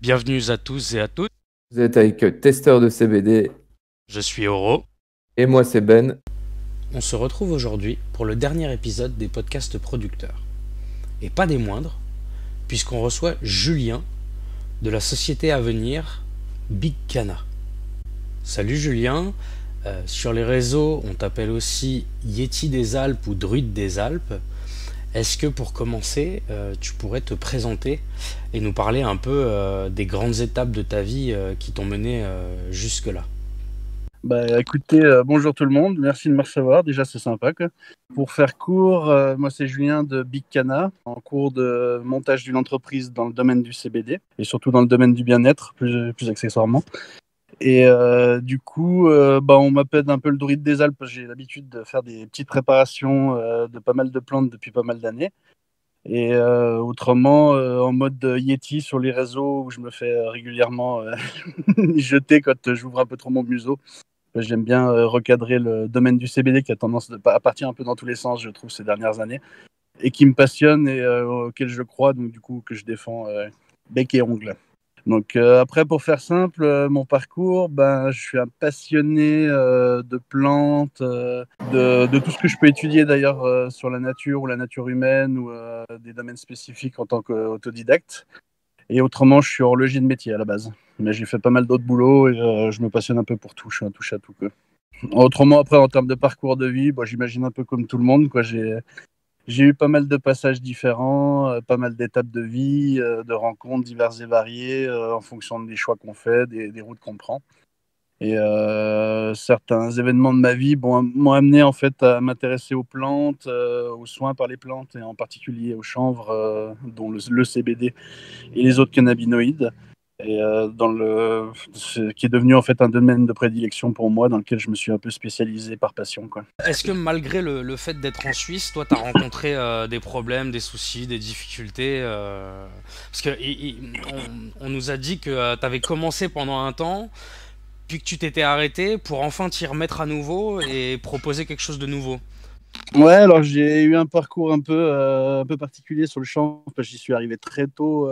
Bienvenue à tous et à toutes, Vous êtes avec Testeur de CBD je suis Oro. et moi c'est Ben. On se retrouve aujourd'hui pour le dernier épisode des podcasts producteurs. Et pas des moindres, puisqu'on reçoit Julien de la société à venir Big Cana. Salut Julien, sur les réseaux on t'appelle aussi Yeti des Alpes ou Druide des Alpes. Est-ce que pour commencer, tu pourrais te présenter et nous parler un peu des grandes étapes de ta vie qui t'ont mené jusque-là? Écoutez, bonjour tout le monde, merci de me recevoir, déjà c'est sympa quoi. Pour faire court, moi c'est Julien de Big Cana, en cours de montage d'une entreprise dans le domaine du CBD et surtout dans le domaine du bien-être, plus accessoirement. Et on m'appelle un peu le druide des Alpes. J'ai l'habitude de faire des petites préparations de pas mal de plantes depuis pas mal d'années. Et autrement, en mode Yeti sur les réseaux où je me fais régulièrement jeter quand j'ouvre un peu trop mon museau. J'aime bien recadrer le domaine du CBD qui a tendance à partir un peu dans tous les sens, je trouve, ces dernières années, et qui me passionne et auquel je crois, donc du coup que je défends bec et ongle. Donc après, pour faire simple, mon parcours, je suis un passionné de plantes, de tout ce que je peux étudier d'ailleurs sur la nature ou la nature humaine ou des domaines spécifiques en tant qu'autodidacte. Et autrement, je suis horloger de métier à la base. Mais j'ai fait pas mal d'autres boulots et je me passionne un peu pour tout. Je suis un touche à tout, quoi. Autrement, après, en termes de parcours de vie, j'imagine un peu comme tout le monde, quoi. J'ai eu pas mal de passages différents, pas mal d'étapes de vie, de rencontres diverses et variées en fonction des choix qu'on fait, des routes qu'on prend. Et certains événements de ma vie m'ont amené en fait à m'intéresser aux plantes, aux soins par les plantes et en particulier au chanvre, dont le CBD et les autres cannabinoïdes. Et qui est devenu en fait un domaine de prédilection pour moi dans lequel je me suis un peu spécialisé par passion, quoi. Est-ce que malgré le fait d'être en Suisse, toi, tu as rencontré des problèmes, des soucis, des difficultés Parce que on nous a dit que tu avais commencé pendant un temps, puis que tu t'étais arrêté pour enfin t'y remettre à nouveau et proposer quelque chose de nouveau. Ouais, alors j'ai eu un parcours un peu particulier sur le champ, parce que j'y suis arrivé très tôt,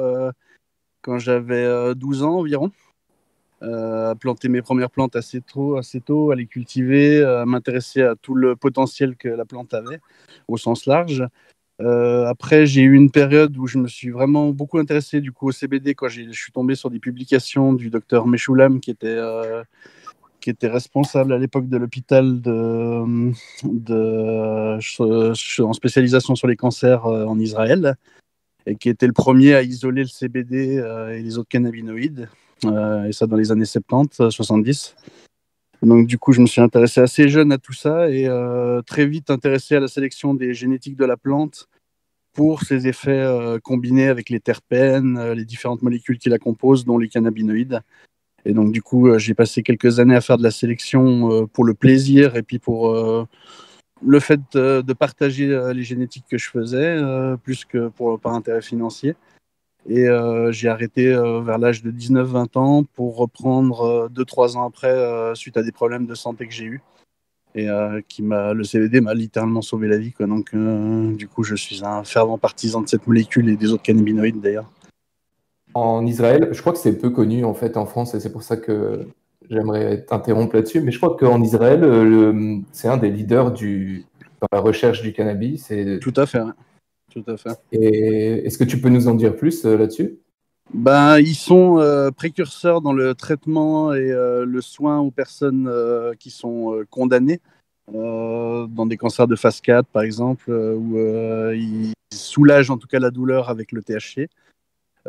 quand j'avais 12 ans environ. À planter mes premières plantes assez tôt, à les cultiver, à m'intéresser à tout le potentiel que la plante avait au sens large. Après, j'ai eu une période où je me suis vraiment beaucoup intéressé du coup au CBD quand je suis tombé sur des publications du docteur Meshulam qui était responsable à l'époque de l'hôpital en spécialisation sur les cancers en Israël et qui était le premier à isoler le CBD et les autres cannabinoïdes. Et ça dans les années 70, 70. Donc du coup, je me suis intéressé assez jeune à tout ça et très vite intéressé à la sélection des génétiques de la plante pour ses effets combinés avec les terpènes, les différentes molécules qui la composent, dont les cannabinoïdes. Et donc du coup, j'ai passé quelques années à faire de la sélection pour le plaisir et puis pour le fait de partager les génétiques que je faisais, plus que par intérêt financier. Et j'ai arrêté vers l'âge de 19-20 ans pour reprendre 2-3 ans après suite à des problèmes de santé que j'ai eus. Et le CBD m'a littéralement sauvé la vie, quoi. Donc du coup, je suis un fervent partisan de cette molécule et des autres cannabinoïdes d'ailleurs. En Israël, je crois que c'est peu connu en fait en France et c'est pour ça que j'aimerais t'interrompre là-dessus. Mais je crois qu'en Israël, c'est un des leaders dans la recherche du cannabis. Tout à fait, ouais. Tout à fait. Et est-ce que tu peux nous en dire plus là-dessus? Ils sont précurseurs dans le traitement et le soin aux personnes qui sont condamnées dans des cancers de phase 4, par exemple, où ils soulagent en tout cas la douleur avec le THC.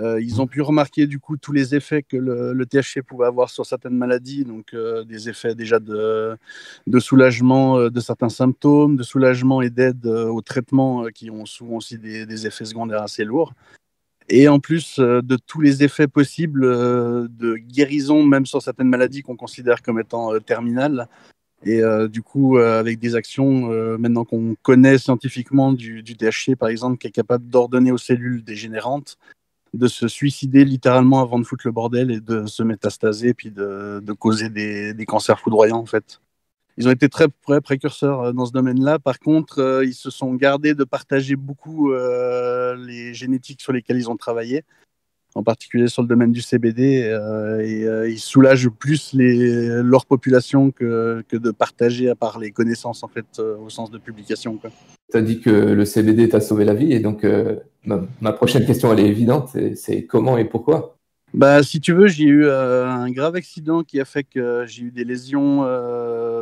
Ils ont pu remarquer du coup tous les effets que le THC pouvait avoir sur certaines maladies, donc des effets déjà de soulagement de certains symptômes, de soulagement et d'aide au traitement qui ont souvent aussi des effets secondaires assez lourds. Et en plus de tous les effets possibles de guérison, même sur certaines maladies qu'on considère comme étant terminales. Et du coup, avec des actions maintenant qu'on connaît scientifiquement du THC, par exemple, qui est capable d'ordonner aux cellules dégénérantes de se suicider littéralement avant de foutre le bordel et de se métastaser, puis de causer des cancers foudroyants, en fait. ils ont été très précurseurs dans ce domaine-là. Par contre, ils se sont gardés de partager beaucoup les génétiques sur lesquelles ils ont travaillé, en particulier sur le domaine du CBD, et ils soulagent plus leur population que de partager à part les connaissances, en fait, au sens de publication, quoi. Tu as dit que le CBD t'a sauvé la vie, et donc ma prochaine question, elle est évidente, c'est comment et pourquoi? Bah, si tu veux, j'ai eu un grave accident qui a fait que j'ai eu des lésions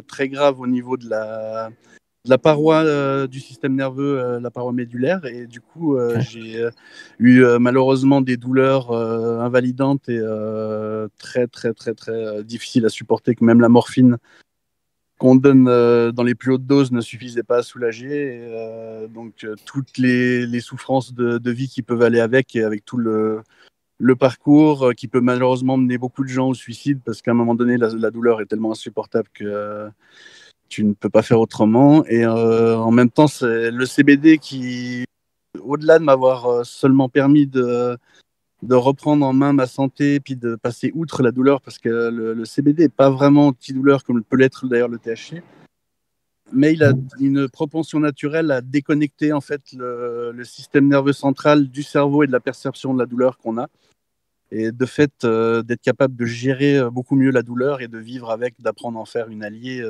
très graves au niveau de la paroi du système nerveux, la paroi médulaire, et du coup, j'ai eu malheureusement des douleurs invalidantes et très, très, très, très difficiles à supporter, que même la morphine qu'on donne dans les plus hautes doses ne suffisait pas à soulager. Et, donc, toutes les souffrances de vie qui peuvent aller avec, et avec tout le parcours qui peut malheureusement mener beaucoup de gens au suicide, parce qu'à un moment donné, la douleur est tellement insupportable que tu ne peux pas faire autrement. Et en même temps, c'est le CBD qui, au-delà de m'avoir seulement permis de reprendre en main ma santé, puis de passer outre la douleur, parce que le CBD n'est pas vraiment antidouleur comme peut l'être d'ailleurs le THC, mais il a une propension naturelle à déconnecter en fait le système nerveux central du cerveau et de la perception de la douleur qu'on a. Et de fait, d'être capable de gérer beaucoup mieux la douleur et de vivre avec, d'apprendre à en faire une alliée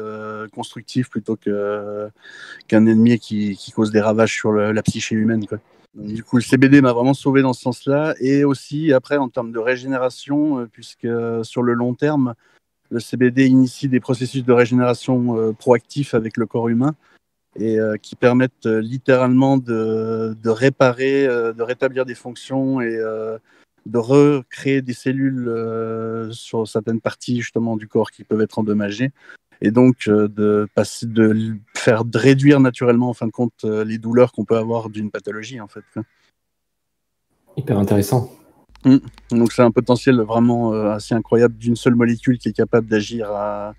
constructive plutôt qu'un ennemi qui cause des ravages sur la psyché humaine, quoi. Donc, du coup, le CBD m'a vraiment sauvé dans ce sens-là. Et aussi, après, en termes de régénération, puisque sur le long terme, le CBD initie des processus de régénération proactifs avec le corps humain, et qui permettent littéralement de réparer, de rétablir des fonctions, et de recréer des cellules sur certaines parties justement du corps qui peuvent être endommagées, et donc de réduire naturellement en fin de compte les douleurs qu'on peut avoir d'une pathologie, en fait. Hyper intéressant. Donc c'est un potentiel vraiment assez incroyable d'une seule molécule qui est capable d'agir à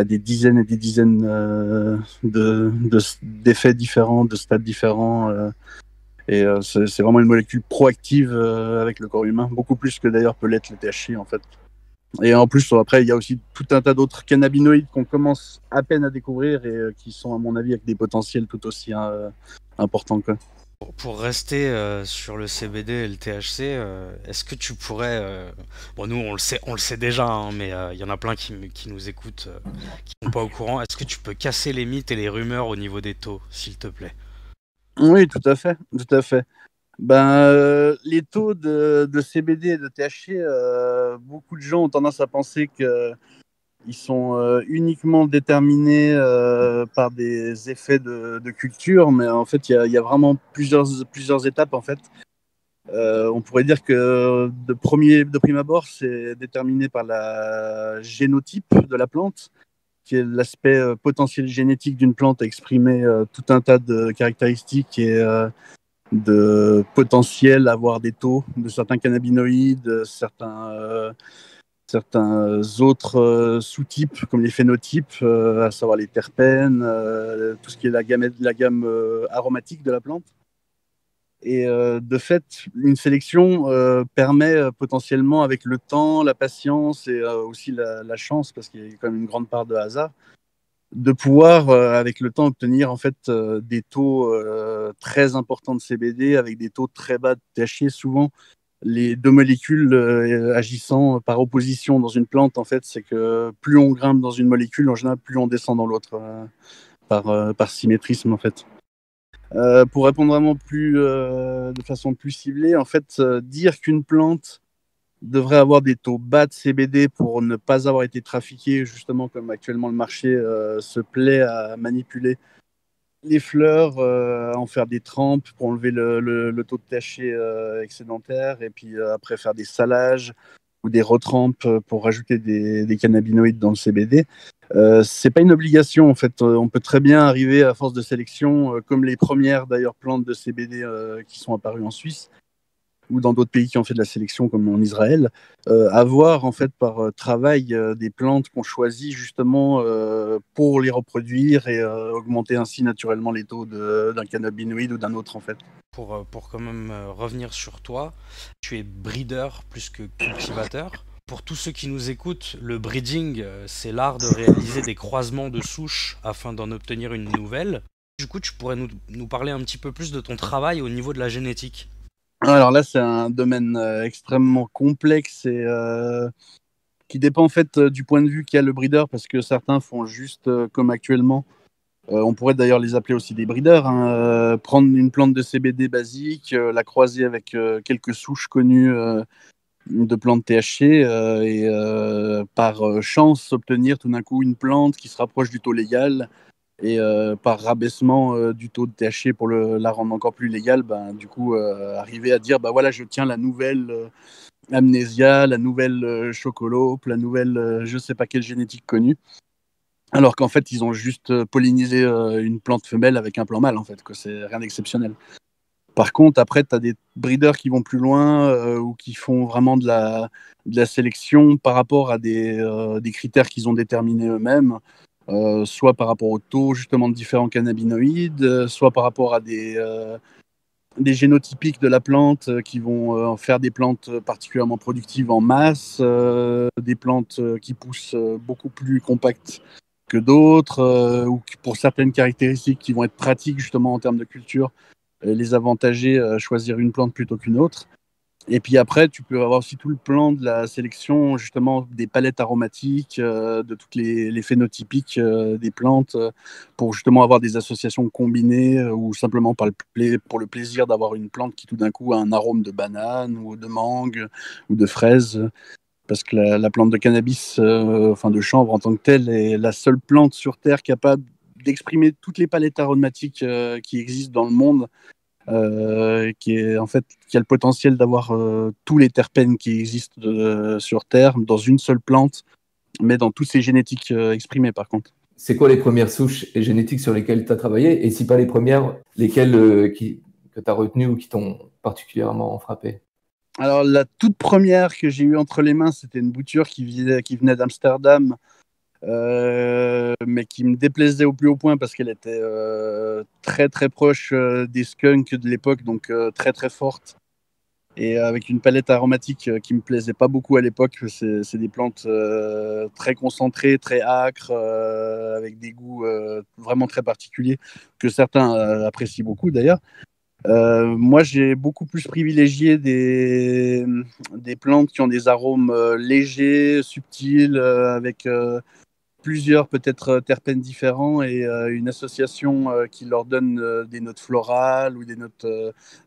des dizaines et des dizaines d'effets différents, de stades différents. Et c'est vraiment une molécule proactive avec le corps humain, beaucoup plus que d'ailleurs peut l'être le THC, en fait. Et en plus, après, il y a aussi tout un tas d'autres cannabinoïdes qu'on commence à peine à découvrir, et qui sont, à mon avis, avec des potentiels tout aussi importants, quoi. Pour rester sur le CBD et le THC, est-ce que tu pourrais... Bon, nous, on le sait déjà, hein, mais il y en a plein qui nous écoutent, qui sont pas au courant. Est-ce que tu peux casser les mythes et les rumeurs au niveau des taux, s'il te plaît? Oui, tout à fait, tout à fait. Les taux de CBD et de THC, beaucoup de gens ont tendance à penser qu'ils sont uniquement déterminés par des effets de culture, mais en fait, il y a vraiment plusieurs étapes, en fait. On pourrait dire que de prime abord, c'est déterminé par la génotype de la plante, qui est l'aspect potentiel génétique d'une plante à exprimer tout un tas de caractéristiques et de potentiel à avoir des taux de certains cannabinoïdes, certains autres sous-types comme les phénotypes, à savoir les terpènes, tout ce qui est la gamme aromatique de la plante. Et de fait, une sélection permet potentiellement, avec le temps, la patience et aussi la chance, parce qu'il y a quand même une grande part de hasard, de pouvoir, avec le temps, obtenir en fait des taux très importants de CBD avec des taux très bas de THC. Souvent, les deux molécules agissant par opposition dans une plante, en fait, c'est que plus on grimpe dans une molécule, en général, plus on descend dans l'autre, par symétrisme, en fait. Pour répondre vraiment de façon plus ciblée, en fait, dire qu'une plante devrait avoir des taux bas de CBD pour ne pas avoir été trafiquée, justement comme actuellement le marché se plaît à manipuler les fleurs, à en faire des trempes pour enlever le taux de THC excédentaire, et puis après faire des salages ou des retrempes pour rajouter des cannabinoïdes dans le CBD. C'est pas une obligation, en fait. On peut très bien arriver à force de sélection, comme les premières d'ailleurs plantes de CBD qui sont apparues en Suisse ou dans d'autres pays qui ont fait de la sélection comme en Israël, avoir en fait par travail des plantes qu'on choisit justement pour les reproduire et augmenter ainsi naturellement les taux d'un cannabinoïde ou d'un autre, en fait. Pour quand même revenir sur toi, tu es breeder plus que cultivateur. Pour tous ceux qui nous écoutent, le breeding, c'est l'art de réaliser des croisements de souches afin d'en obtenir une nouvelle. Du coup, tu pourrais nous parler un petit peu plus de ton travail au niveau de la génétique. Alors là, c'est un domaine extrêmement complexe et qui dépend en fait du point de vue qu'a le breeder, parce que certains font juste comme actuellement. On pourrait d'ailleurs les appeler aussi des breeders, hein, prendre une plante de CBD basique, la croiser avec quelques souches connues de plantes THC et par chance obtenir tout d'un coup une plante qui se rapproche du taux légal et par rabaissement du taux de THC pour la rendre encore plus légale, ben, du coup arriver à dire bah voilà, je tiens la nouvelle amnésia, la nouvelle chocolope, la nouvelle je sais pas quelle génétique connue, alors qu'en fait ils ont juste pollinisé une plante femelle avec un plan mâle, en fait, que c'est rien d'exceptionnel. Par contre, après, tu as des breeders qui vont plus loin ou qui font vraiment de la sélection par rapport à des critères qu'ils ont déterminés eux-mêmes, soit par rapport au taux justement de différents cannabinoïdes, soit par rapport à des génotypiques de la plante qui vont en faire des plantes particulièrement productives en masse, des plantes qui poussent beaucoup plus compactes que d'autres, ou pour certaines caractéristiques qui vont être pratiques justement en termes de culture, les avantager, choisir une plante plutôt qu'une autre. Et puis après, tu peux avoir aussi tout le plan de la sélection, justement, des palettes aromatiques, de toutes les phénotypiques des plantes, pour justement avoir des associations combinées, ou simplement pour le plaisir d'avoir une plante qui tout d'un coup a un arôme de banane, ou de mangue, ou de fraise. Parce que la plante de cannabis, enfin de chanvre en tant que telle, est la seule plante sur Terre capable d'exprimer toutes les palettes aromatiques qui existent dans le monde, qui a le potentiel d'avoir tous les terpènes qui existent sur Terre dans une seule plante, mais dans toutes ces génétiques exprimées par contre. C'est quoi les premières souches et génétiques sur lesquelles tu as travaillé? Et si pas les premières, lesquelles que tu as retenues ou qui t'ont particulièrement frappé? Alors la toute première que j'ai eue entre les mains, c'était une bouture qui venait d'Amsterdam, mais qui me déplaisait au plus haut point parce qu'elle était très très proche des skunks de l'époque, donc très très forte, et avec une palette aromatique qui me plaisait pas beaucoup à l'époque. C'est des plantes très concentrées, très âcres, avec des goûts vraiment très particuliers que certains apprécient beaucoup d'ailleurs. Moi, j'ai beaucoup plus privilégié des plantes qui ont des arômes légers, subtils, avec plusieurs peut-être terpènes différents, et une association qui leur donne des notes florales ou des notes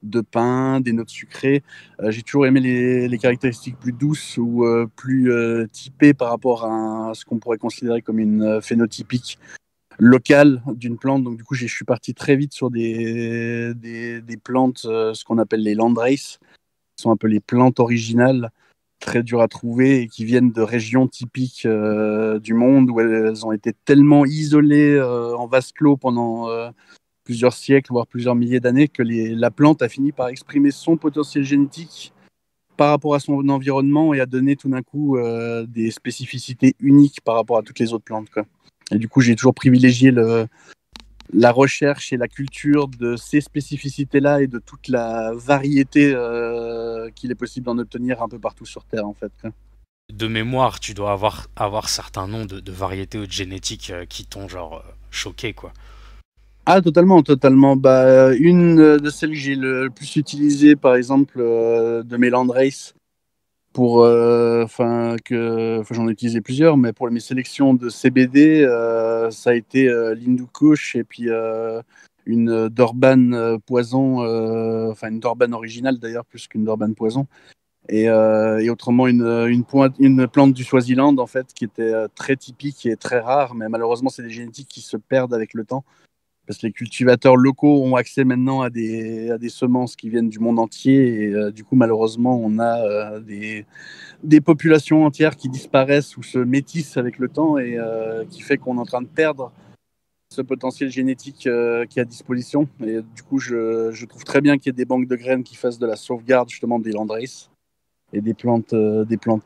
de pin, des notes sucrées. J'ai toujours aimé les caractéristiques plus douces ou plus typées par rapport à ce qu'on pourrait considérer comme une phénotypique locale d'une plante. Donc du coup, je suis parti très vite sur des plantes, ce qu'on appelle les landrace, qui sont un peu les plantes originales, très dures à trouver et qui viennent de régions typiques du monde où elles ont été tellement isolées en vase clos pendant plusieurs siècles, voire plusieurs milliers d'années, que la plante a fini par exprimer son potentiel génétique par rapport à son environnement et a donné tout d'un coup des spécificités uniques par rapport à toutes les autres plantes, quoi. Et du coup, j'ai toujours privilégié la recherche et la culture de ces spécificités-là et de toute la variété qu'il est possible d'en obtenir un peu partout sur Terre, en fait, quoi. De mémoire, tu dois avoir certains noms de variétés ou de génétiques qui t'ont genre choqué, quoi. Ah, totalement, totalement. Bah, une de celles que j'ai le plus utilisées, par exemple, de mes landrace, j'en ai utilisé plusieurs, mais pour mes sélections de CBD, ça a été l'Hindu Kush, et puis une Dorban poison, une Dorban originale d'ailleurs, plus qu'une Dorban poison, et autrement une plante du Swaziland, en fait, qui était très typique et très rare, mais malheureusement c'est des génétiques qui se perdent avec le temps, parce que les cultivateurs locaux ont accès maintenant à des semences qui viennent du monde entier, et du coup malheureusement on a des populations entières qui disparaissent ou se métissent avec le temps, et qui fait qu'on est en train de perdre ce potentiel génétique qui est à disposition. Et du coup, je trouve très bien qu'il y ait des banques de graines qui fassent de la sauvegarde justement des landrace et des plantes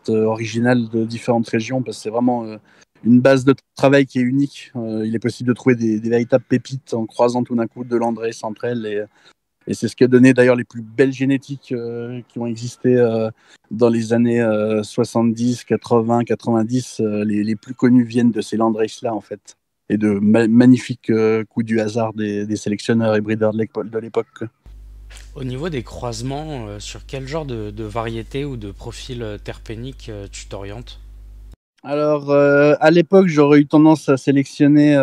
originales de différentes régions, parce que c'est vraiment une base de travail qui est unique. Il est possible de trouver des véritables pépites en croisant tout d'un coup de landrace entre elles, Et c'est ce qui a donné d'ailleurs les plus belles génétiques qui ont existé dans les années 70, 80, 90. Les plus connus viennent de ces landraces-là, en fait. Et de magnifiques coups du hasard des sélectionneurs et breeders de l'époque. Au niveau des croisements, sur quel genre de variété ou de profil terpénique tu t'orientes? Alors, à l'époque, j'aurais eu tendance à sélectionner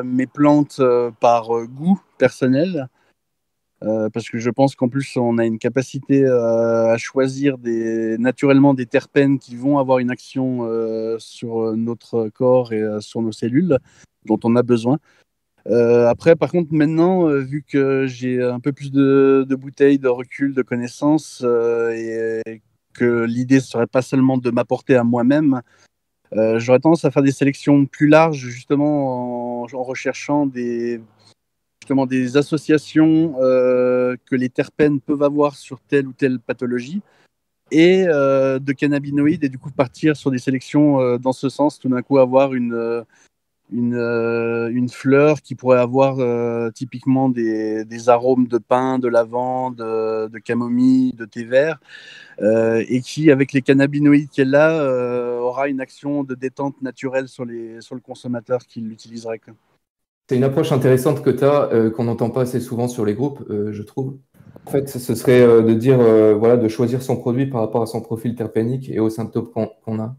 mes plantes par goût personnel. Parce que je pense qu'en plus, on a une capacité à choisir naturellement des terpènes qui vont avoir une action sur notre corps et sur nos cellules dont on a besoin. Après, par contre, maintenant, vu que j'ai un peu plus de bouteilles, de recul, de connaissances, et que l'idée ne serait pas seulement de m'apporter à moi-même, j'aurais tendance à faire des sélections plus larges, justement en recherchant justement des associations que les terpènes peuvent avoir sur telle ou telle pathologie et de cannabinoïdes, et du coup partir sur des sélections dans ce sens, tout d'un coup avoir une fleur qui pourrait avoir typiquement des arômes de pin, de lavande, de camomille, de thé vert, et qui, avec les cannabinoïdes qu'elle a, aura une action de détente naturelle sur le consommateur qui l'utiliserait. C'est une approche intéressante que tu as, qu'on n'entend pas assez souvent sur les groupes, je trouve. En fait, ce serait de dire, voilà, de choisir son produit par rapport à son profil terpénique et aux symptômes qu'on a.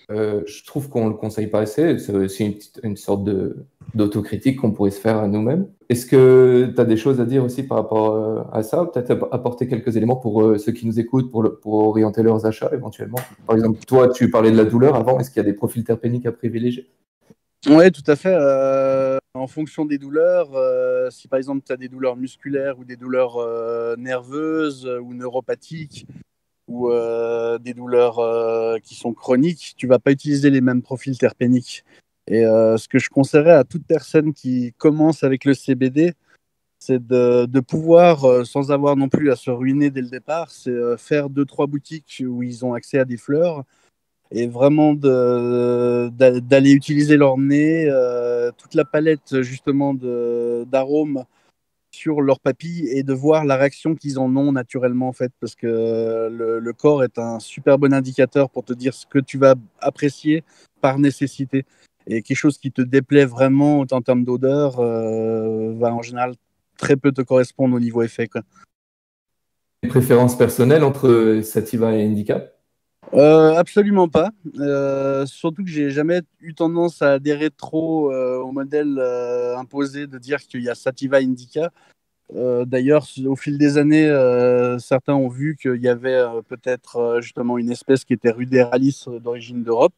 Je trouve qu'on ne le conseille pas assez. C'est aussi une sorte d'autocritique qu'on pourrait se faire à nous-mêmes. Est-ce que tu as des choses à dire aussi par rapport à ça? Peut-être apporter quelques éléments pour ceux qui nous écoutent, pour orienter leurs achats éventuellement. Par exemple, toi, tu parlais de la douleur avant. Est-ce qu'il y a des profils terpéniques à privilégier? Oui, tout à fait. En fonction des douleurs, si par exemple tu as des douleurs musculaires ou des douleurs nerveuses ou neuropathiques ou des douleurs qui sont chroniques, tu vas pas utiliser les mêmes profils terpéniques. Et ce que je conseillerais à toute personne qui commence avec le CBD, c'est de pouvoir, sans avoir non plus à se ruiner dès le départ, c'est faire 2-3 boutiques où ils ont accès à des fleurs et vraiment d'aller utiliser leur nez, toute la palette justement d'arômes sur leurs papilles et de voir la réaction qu'ils en ont naturellement en fait, parce que le corps est un super bon indicateur pour te dire ce que tu vas apprécier par nécessité. Et quelque chose qui te déplaît vraiment en termes d'odeur va en général très peu te correspondre au niveau effet, quoi. Des préférences personnelles entre Sativa et Indica? Absolument pas. Surtout que j'ai jamais eu tendance à adhérer trop au modèle imposé de dire qu'il y a Sativa Indica. D'ailleurs, au fil des années, certains ont vu qu'il y avait peut-être justement une espèce qui était Ruderalis d'origine d'Europe,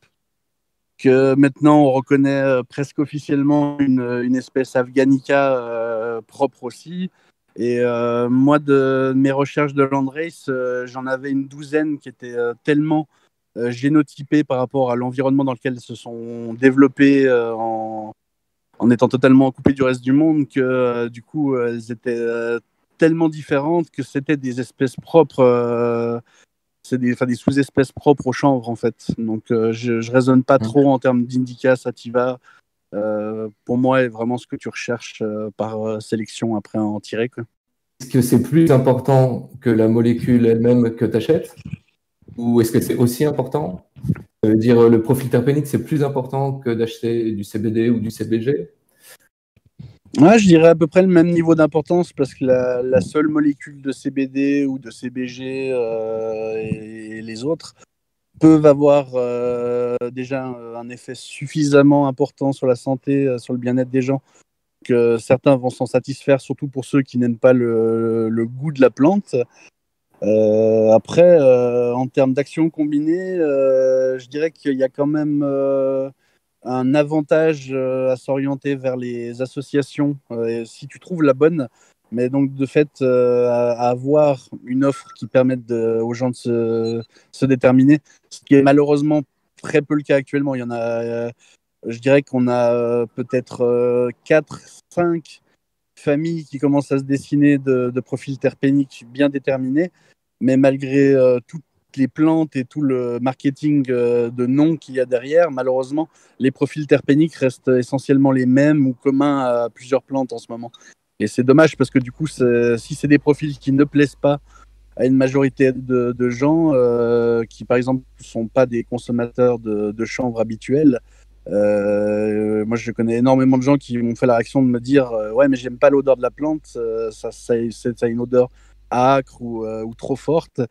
que maintenant on reconnaît presque officiellement une espèce Afghanica propre aussi. Et moi, de mes recherches de landrace, j'en avais une douzaine qui étaient tellement génotypées par rapport à l'environnement dans lequel elles se sont développées en étant totalement coupées du reste du monde, que du coup, elles étaient tellement différentes que c'était des espèces propres. C'est des sous-espèces propres au chanvre, en fait. Donc, je ne raisonne pas trop en termes d'indica, sativa. Pour moi, est vraiment ce que tu recherches par sélection après en tirer, quoi. Est-ce que c'est plus important que la molécule elle-même que tu achètes? Ou est-ce que c'est aussi important? Ça veut dire le profil terpénique, c'est plus important que d'acheter du CBD ou du CBG? Ouais, je dirais à peu près le même niveau d'importance parce que la seule molécule de CBD ou de CBG et les autres peuvent avoir déjà un effet suffisamment important sur la santé, sur le bien-être des gens, que certains vont s'en satisfaire, surtout pour ceux qui n'aiment pas le goût de la plante. Après, en termes d'action combinée, je dirais qu'il y a quand même un avantage à s'orienter vers les associations si tu trouves la bonne. Mais donc, de fait, à avoir une offre qui permette aux gens de se déterminer, ce qui est malheureusement très peu le cas actuellement. Il y en a, je dirais qu'on a peut-être 4, 5 familles qui commencent à se dessiner de profils terpéniques bien déterminés, mais malgré toutes les plantes et tout le marketing de noms qu'il y a derrière, malheureusement, les profils terpéniques restent essentiellement les mêmes ou communs à plusieurs plantes en ce moment. Et c'est dommage parce que du coup, si c'est des profils qui ne plaisent pas à une majorité de gens qui, par exemple, ne sont pas des consommateurs de chanvre habituels. Moi, je connais énormément de gens qui m'ont fait la réaction de me dire ouais, mais j'aime pas l'odeur de la plante, ça a une odeur âcre ou trop forte,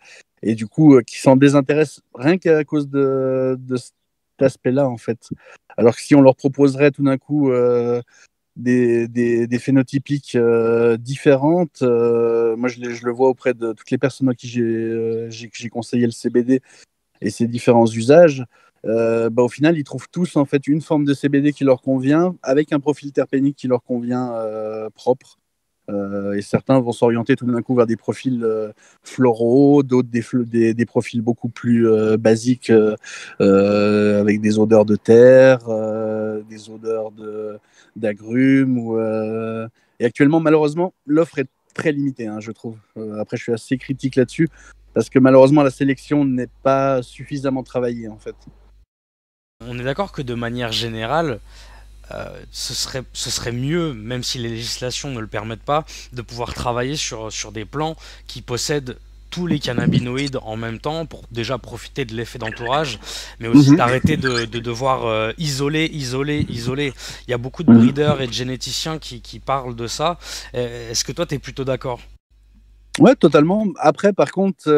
et du coup, qui s'en désintéressent rien qu'à cause de cet aspect-là, en fait. Alors que si on leur proposerait tout d'un coup des phénotypiques différentes. Moi, je le vois auprès de toutes les personnes à qui j'ai conseillé le CBD et ses différents usages. Au final, ils trouvent tous en fait une forme de CBD qui leur convient, avec un profil terpénique qui leur convient propre. Et certains vont s'orienter tout d'un coup vers des profils floraux, d'autres des profils beaucoup plus basiques, avec des odeurs de terre, des odeurs d'agrumes. Et actuellement, malheureusement, l'offre est très limitée, hein, je trouve. Après, je suis assez critique là-dessus, parce que malheureusement, la sélection n'est pas suffisamment travaillée, en fait. On est d'accord que de manière générale, ce serait mieux, même si les législations ne le permettent pas, de pouvoir travailler sur des plants qui possèdent tous les cannabinoïdes en même temps pour déjà profiter de l'effet d'entourage, mais aussi d'arrêter de devoir isoler. Il y a beaucoup de breeders et de généticiens qui parlent de ça. Est-ce que toi, tu es plutôt d'accord ? Ouais, totalement. Après, par contre,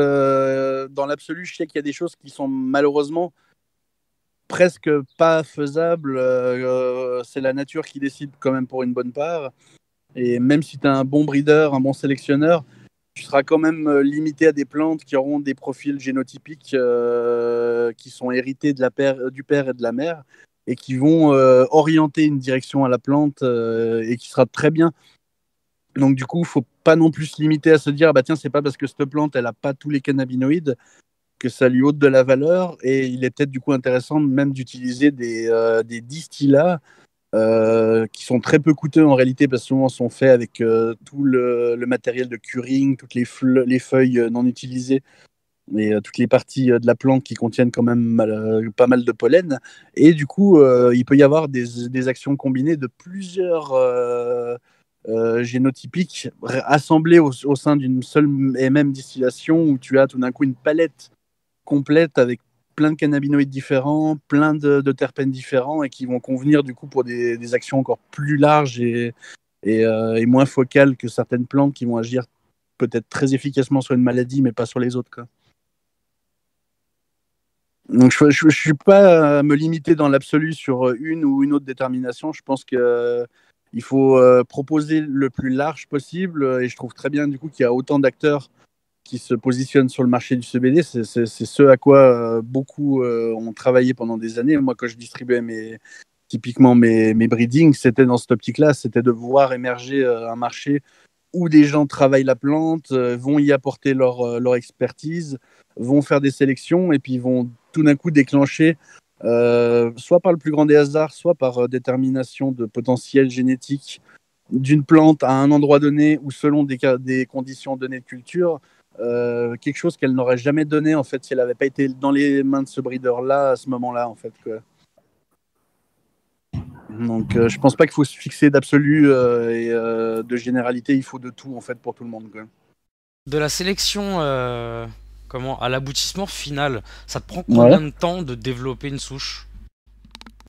dans l'absolu, je sais qu'il y a des choses qui sont malheureusement presque pas faisables. C'est la nature qui décide quand même pour une bonne part. Et même si tu as un bon breeder, un bon sélectionneur, tu seras quand même limité à des plantes qui auront des profils génotypiques qui sont hérités du père et de la mère, et qui vont orienter une direction à la plante et qui sera très bien. Donc du coup, il ne faut pas non plus se limiter à se dire bah tiens, c'est pas parce que cette plante elle a pas tous les cannabinoïdes que ça lui ôte de la valeur, et il est peut-être du coup intéressant même d'utiliser des distillats qui sont très peu coûteux en réalité, parce que souvent sont faits avec tout le matériel de curing, toutes les feuilles non utilisées, et toutes les parties de la plante qui contiennent quand même pas mal de pollen. Et du coup, il peut y avoir des actions combinées de plusieurs génotypiques assemblées au sein d'une seule et même distillation, où tu as tout d'un coup une palette complète avec plein de cannabinoïdes différents, plein de terpènes différents, et qui vont convenir du coup pour des actions encore plus larges et moins focales que certaines plantes qui vont agir peut-être très efficacement sur une maladie, mais pas sur les autres, quoi. Donc je ne suis pas à me limiter dans l'absolu sur une ou une autre détermination. Je pense qu'il faut proposer le plus large possible, et je trouve très bien du coup qu'il y a autant d'acteurs qui se positionnent sur le marché du CBD. C'est ce à quoi beaucoup ont travaillé pendant des années. Moi, quand je distribuais typiquement mes breedings, c'était dans cette optique-là, c'était de voir émerger un marché où des gens travaillent la plante, vont y apporter leur expertise, vont faire des sélections, et puis vont tout d'un coup déclencher, soit par le plus grand des hasards, soit par détermination de potentiel génétique d'une plante à un endroit donné, ou selon des conditions données de culture, quelque chose qu'elle n'aurait jamais donné en fait si elle n'avait pas été dans les mains de ce breeder là à ce moment là, en fait, quoi. Donc je pense pas qu'il faut se fixer d'absolu et de généralité. Il faut de tout en fait pour tout le monde, quoi. De la sélection à l'aboutissement final, ça te prend combien de temps de développer une souche ?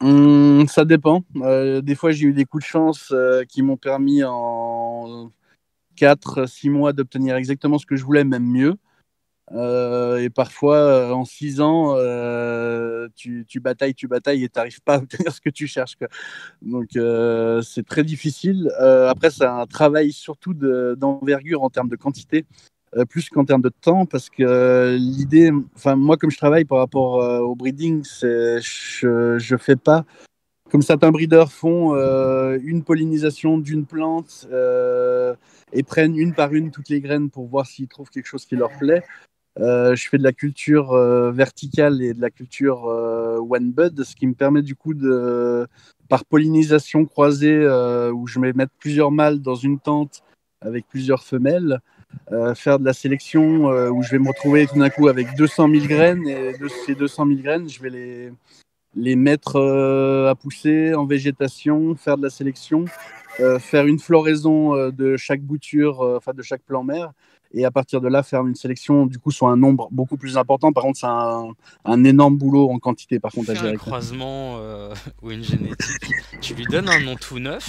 Ça dépend. Des fois j'ai eu des coups de chance qui m'ont permis en 4-6 mois d'obtenir exactement ce que je voulais, même mieux. Et parfois, en 6 ans, tu batailles et tu n'arrives pas à obtenir ce que tu cherches, quoi. Donc, c'est très difficile. Après, c'est un travail surtout d'envergure en termes de quantité, plus qu'en termes de temps, parce que l'idée, enfin, moi, comme je travaille par rapport au breeding, je fais pas comme certains breeders font une pollinisation d'une plante et prennent une par une toutes les graines pour voir s'ils trouvent quelque chose qui leur plaît. Je fais de la culture verticale et de la culture one bud, ce qui me permet du coup par pollinisation croisée, où je vais mettre plusieurs mâles dans une tente avec plusieurs femelles, faire de la sélection où je vais me retrouver tout d'un coup avec 200 000 graines, et de ces 200 000 graines, je vais les mettre à pousser en végétation, faire de la sélection, faire une floraison de chaque bouture, enfin de chaque plan mère, et à partir de là faire une sélection du coup sur un nombre beaucoup plus important. Par contre, c'est un énorme boulot en quantité par Tu contre à fais un gérer. croisement ou une génétique, tu lui donnes un nom tout neuf.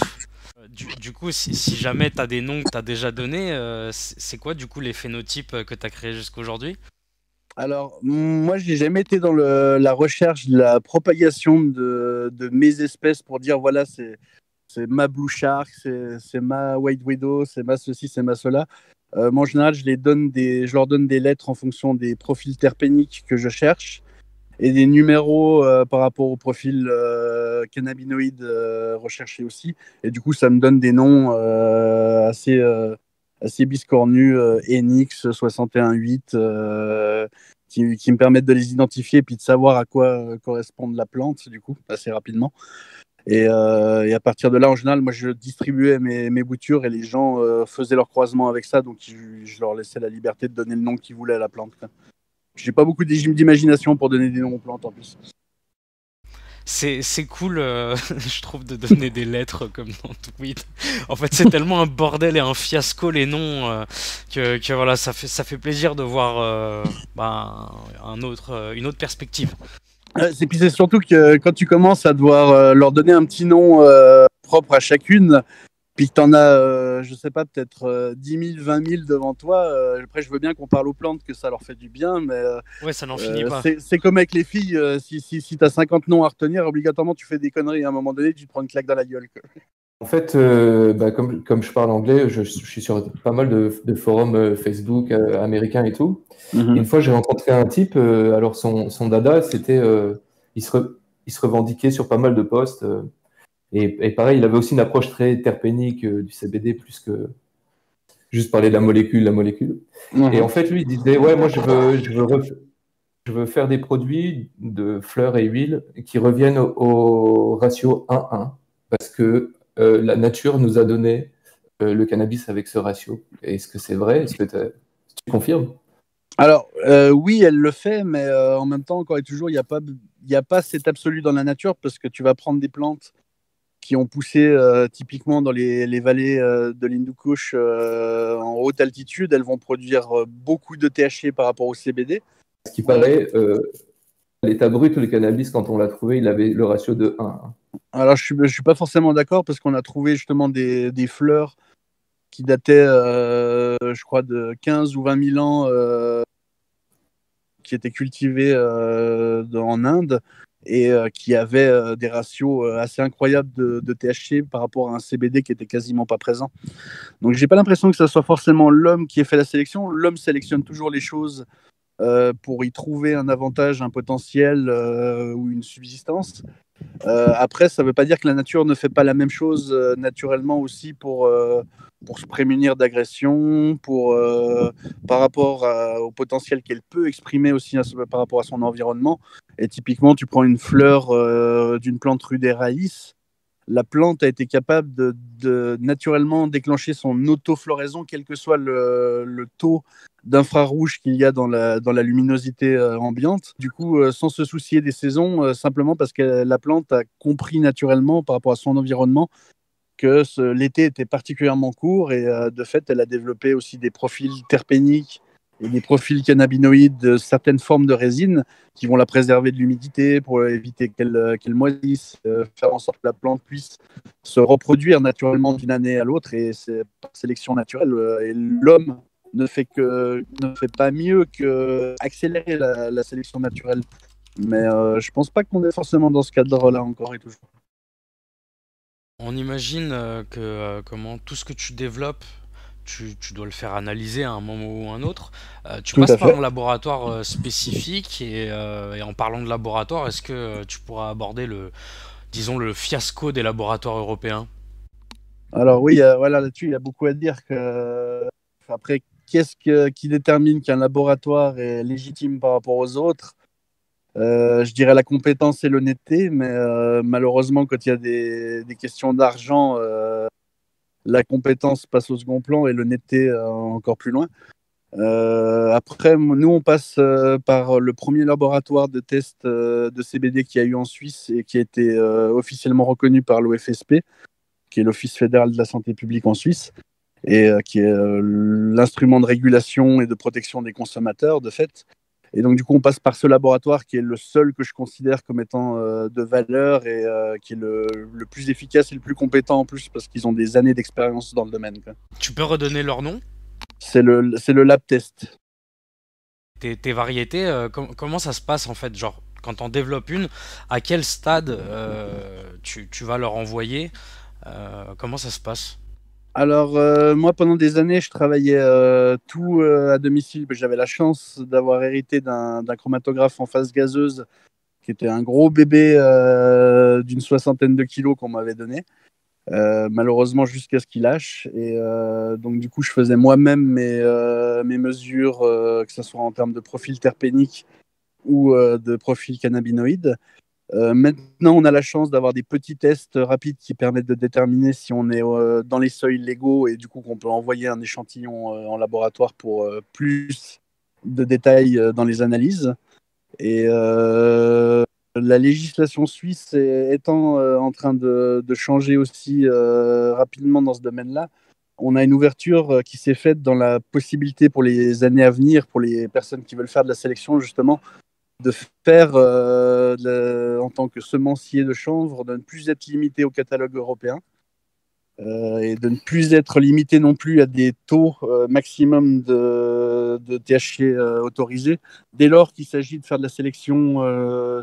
Du coup, si jamais tu as des noms que tu as déjà donnés, c'est quoi du coup les phénotypes que tu as créés jusqu'à aujourd'hui? Alors, moi, j'ai jamais été dans la recherche de la propagation de mes espèces pour dire voilà, c'est ma Blue Shark, c'est ma White Widow, c'est ma ceci, c'est ma cela. Moi, en général, je leur donne des lettres en fonction des profils terpéniques que je cherche et des numéros par rapport au profil cannabinoïde recherché aussi. Et du coup, ça me donne des noms assez biscornus, Enix 618, qui me permettent de les identifier et puis de savoir à quoi correspond la plante, du coup, assez rapidement. Et à partir de là, en général, moi, je distribuais mes boutures et les gens faisaient leur croisement avec ça, donc je leur laissais la liberté de donner le nom qu'ils voulaient à la plante, quoi. J'ai pas beaucoup d'imagination pour donner des noms aux plantes en plus. C'est cool, je trouve, de donner des lettres comme dans Tweet. En fait, c'est tellement un bordel et un fiasco les noms que voilà, ça fait plaisir de voir une autre perspective. Puis c'est surtout que quand tu commences à devoir leur donner un petit nom propre à chacune, puis que tu en as, je sais pas, peut-être 10 000, 20 000 devant toi, après je veux bien qu'on parle aux plantes, que ça leur fait du bien, mais Ouais, ça n'en finit pas. c'est comme avec les filles, si tu as 50 noms à retenir, obligatoirement tu fais des conneries, à un moment donné tu te prends une claque dans la gueule, quoi. En fait, comme je parle anglais, je suis sur pas mal de forums Facebook américains et tout. Et une fois, j'ai rencontré un type, alors son dada, c'était, il se revendiquait sur pas mal de posts. Et pareil, il avait aussi une approche très terpénique du CBD, plus que juste parler de la molécule, la molécule. Et en fait, lui, il disait, ouais, moi, je veux faire des produits de fleurs et huiles qui reviennent au ratio 1-1, parce que la nature nous a donné le cannabis avec ce ratio. Est-ce que c'est vrai? Est-ce que tu confirmes? Alors, oui, elle le fait, mais en même temps, encore et toujours, il y a pas cet absolu dans la nature, parce que tu vas prendre des plantes qui ont poussé typiquement dans les vallées de l'Hindu Kush en haute altitude. Elles vont produire beaucoup de THC par rapport au CBD. Ce qui paraît, à l'état brut, le cannabis, quand on l'a trouvé, il avait le ratio de 1. Alors, je suis pas forcément d'accord, parce qu'on a trouvé justement des fleurs qui dataient, je crois, de 15 ou 20 000 ans, qui étaient cultivées en Inde et qui avaient des ratios assez incroyables de THC par rapport à un CBD qui était quasiment pas présent. Donc, j'ai pas l'impression que ce soit forcément l'homme qui ait fait la sélection. L'homme sélectionne toujours les choses pour y trouver un avantage, un potentiel ou une subsistance. Après, ça ne veut pas dire que la nature ne fait pas la même chose naturellement aussi pour se prémunir d'agression, par rapport au potentiel qu'elle peut exprimer aussi par rapport à son environnement. Et typiquement, tu prends une fleur d'une plante ruderaïs, la plante a été capable de naturellement déclencher son autofloraison, quel que soit le taux d'infrarouge qu'il y a dans la luminosité ambiante. Du coup, sans se soucier des saisons, simplement parce que la plante a compris naturellement par rapport à son environnement que l'été était particulièrement court et de fait, elle a développé aussi des profils terpéniques et des profils cannabinoïdes de certaines formes de résine qui vont la préserver de l'humidité pour éviter qu'elle moisisse, faire en sorte que la plante puisse se reproduire naturellement d'une année à l'autre, et c'est par sélection naturelle. Et l'homme ne fait pas mieux que accélérer la sélection naturelle. Mais je pense pas qu'on est forcément dans ce cadre-là encore et toujours. On imagine comment tout ce que tu développes, tu dois le faire analyser à un moment ou un autre. Tu Tout passes à par fait. un laboratoire spécifique et en parlant de laboratoire, est-ce que tu pourras aborder disons, le fiasco des laboratoires européens? Alors oui, voilà, là-dessus, il y a beaucoup à dire. Après, qui détermine qu'un laboratoire est légitime par rapport aux autres? Je dirais la compétence et l'honnêteté, mais malheureusement, quand il y a des questions d'argent, la compétence passe au second plan et l'honnêteté encore plus loin. Après, nous, on passe par le premier laboratoire de test de CBD qu'il y a eu en Suisse et qui a été officiellement reconnu par l'OFSP, qui est l'Office fédéral de la santé publique en Suisse, et qui est l'instrument de régulation et de protection des consommateurs, de fait. Et donc, du coup, on passe par ce laboratoire qui est le seul que je considère comme étant de valeur et qui est le plus efficace et le plus compétent en plus, parce qu'ils ont des années d'expérience dans le domaine, quoi. Tu peux redonner leur nom? C'est le lab test. Tes variétés, comment ça se passe en fait? Genre, quand on développe une, à quel stade tu vas leur envoyer? Comment ça se passe? Alors, moi, pendant des années, je travaillais tout à domicile. J'avais la chance d'avoir hérité d'un chromatographe en phase gazeuse qui était un gros bébé d'une soixantaine de kilos qu'on m'avait donné. Malheureusement, jusqu'à ce qu'il lâche. Et donc, du coup, je faisais moi-même mes mesures, que ce soit en termes de profil terpénique ou de profil cannabinoïde. Maintenant, on a la chance d'avoir des petits tests rapides qui permettent de déterminer si on est dans les seuils légaux et du coup qu'on peut envoyer un échantillon en laboratoire pour plus de détails dans les analyses. Et la législation suisse étant en train de changer aussi rapidement dans ce domaine-là, on a une ouverture qui s'est faite dans la possibilité pour les années à venir, pour les personnes qui veulent faire de la sélection justement, de faire en tant que semencier de chanvre, de ne plus être limité au catalogue européen et de ne plus être limité non plus à des taux maximum de THC autorisés, dès lors qu'il s'agit de faire de la sélection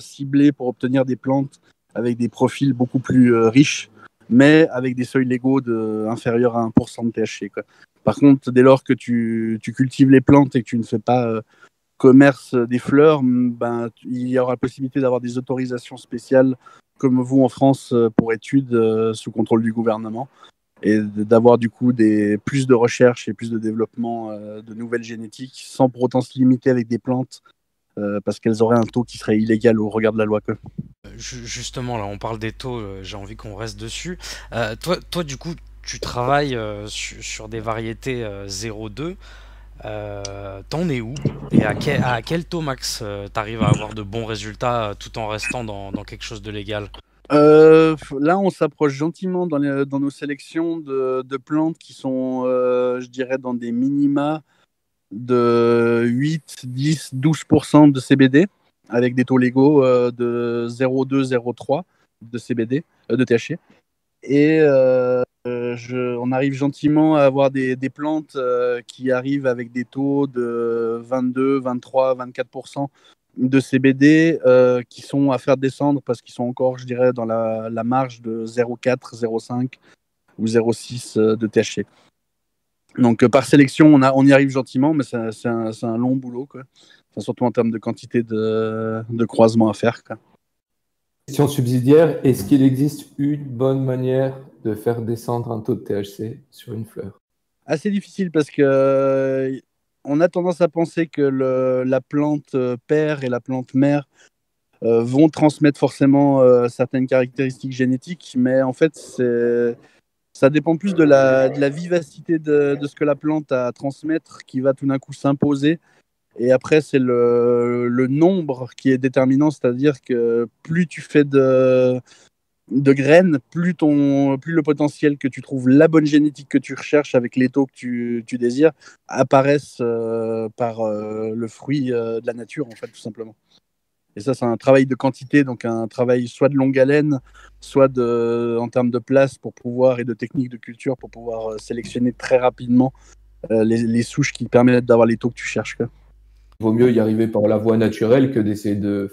ciblée pour obtenir des plantes avec des profils beaucoup plus riches, mais avec des seuils légaux inférieurs à 1% de THC, quoi. Par contre, dès lors que tu cultives les plantes et que tu ne fais pas commerce des fleurs, ben, il y aura la possibilité d'avoir des autorisations spéciales comme vous en France pour études sous contrôle du gouvernement et d'avoir du coup plus de recherche et plus de développement de nouvelles génétiques sans pour autant se limiter avec des plantes parce qu'elles auraient un taux qui serait illégal au regard de la loi. Justement, là, on parle des taux, j'ai envie qu'on reste dessus. Toi, du coup, tu travailles sur des variétés 0,2. T'en es où? Et à quel taux max t'arrives à avoir de bons résultats tout en restant dans quelque chose de légal? Là, on s'approche gentiment dans nos sélections de plantes qui sont, je dirais, dans des minima de 8, 10, 12% de CBD, avec des taux légaux de 0,2, 0,3 de CBD, de THC. Et on arrive gentiment à avoir des plantes qui arrivent avec des taux de 22, 23, 24% de CBD qui sont à faire descendre parce qu'ils sont encore, je dirais, dans la marge de 0,4, 0,5 ou 0,6 de THC. Donc par sélection, on y arrive gentiment, mais c'est un long boulot, quoi. Enfin, surtout en termes de quantité de croisements à faire, quoi. Question subsidiaire, est-ce qu'il existe une bonne manière de faire descendre un taux de THC sur une fleur? Assez difficile parce que on a tendance à penser que la plante père et la plante mère vont transmettre forcément certaines caractéristiques génétiques, mais en fait, ça dépend plus de la vivacité de ce que la plante a à transmettre qui va tout d'un coup s'imposer. Et après, c'est le nombre qui est déterminant, c'est-à-dire que plus tu fais de graines, plus le potentiel que tu trouves la bonne génétique que tu recherches avec les taux que tu désires apparaissent par le fruit de la nature, en fait, tout simplement. Et ça, c'est un travail de quantité, donc un travail soit de longue haleine, soit en termes de place pour pouvoir et de technique de culture pour pouvoir sélectionner très rapidement les souches qui permettent d'avoir les taux que tu cherches, quoi. Il vaut mieux y arriver par la voie naturelle que d'essayer de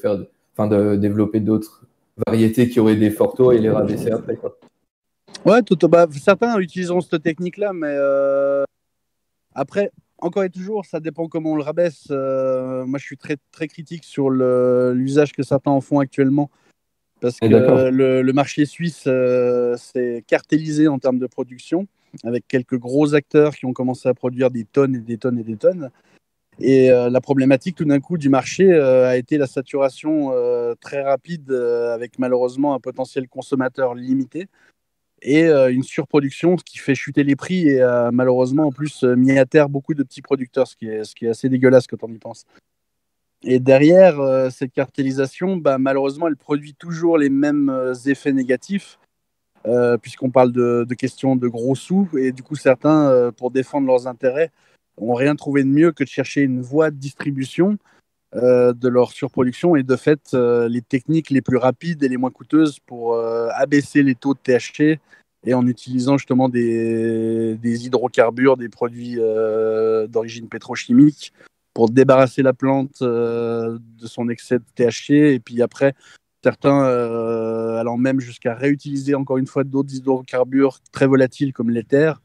développer d'autres variétés qui auraient des forts taux et les rabaisser après, quoi. Ouais, certains utiliseront cette technique-là, mais après, encore et toujours, ça dépend comment on le rabaisse. Moi, je suis très, très critique sur l'usage que certains en font actuellement, parce que le marché suisse s'est cartélisé en termes de production, avec quelques gros acteurs qui ont commencé à produire des tonnes et des tonnes et des tonnes. Et la problématique tout d'un coup du marché a été la saturation très rapide, avec malheureusement un potentiel consommateur limité. et une surproduction, ce qui fait chuter les prix et a malheureusement en plus mis à terre beaucoup de petits producteurs, ce qui est assez dégueulasse quand on y pense. Et derrière cette cartélisation, malheureusement, elle produit toujours les mêmes effets négatifs, puisqu'on parle de questions de gros sous, et du coup certains, pour défendre leurs intérêts, n'ont rien trouvé de mieux que de chercher une voie de distribution de leur surproduction et de fait les techniques les plus rapides et les moins coûteuses pour abaisser les taux de THC et en utilisant justement des hydrocarbures, des produits d'origine pétrochimique pour débarrasser la plante de son excès de THC et puis après certains allant même jusqu'à réutiliser encore une fois d'autres hydrocarbures très volatiles comme l'éther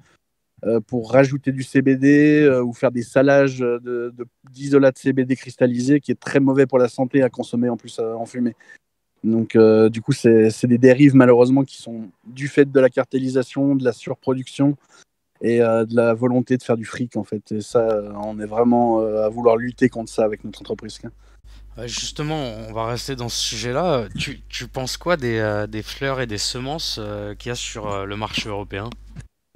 pour rajouter du CBD ou faire des salages d'isolat de CBD cristallisé qui est très mauvais pour la santé à consommer en plus en fumée. Donc du coup c'est des dérives malheureusement qui sont du fait de la cartélisation, de la surproduction et de la volonté de faire du fric en fait. Et ça on est vraiment à vouloir lutter contre ça avec notre entreprise. Justement, on va rester dans ce sujet-là. Tu penses quoi des fleurs et des semences qu'il y a sur le marché européen?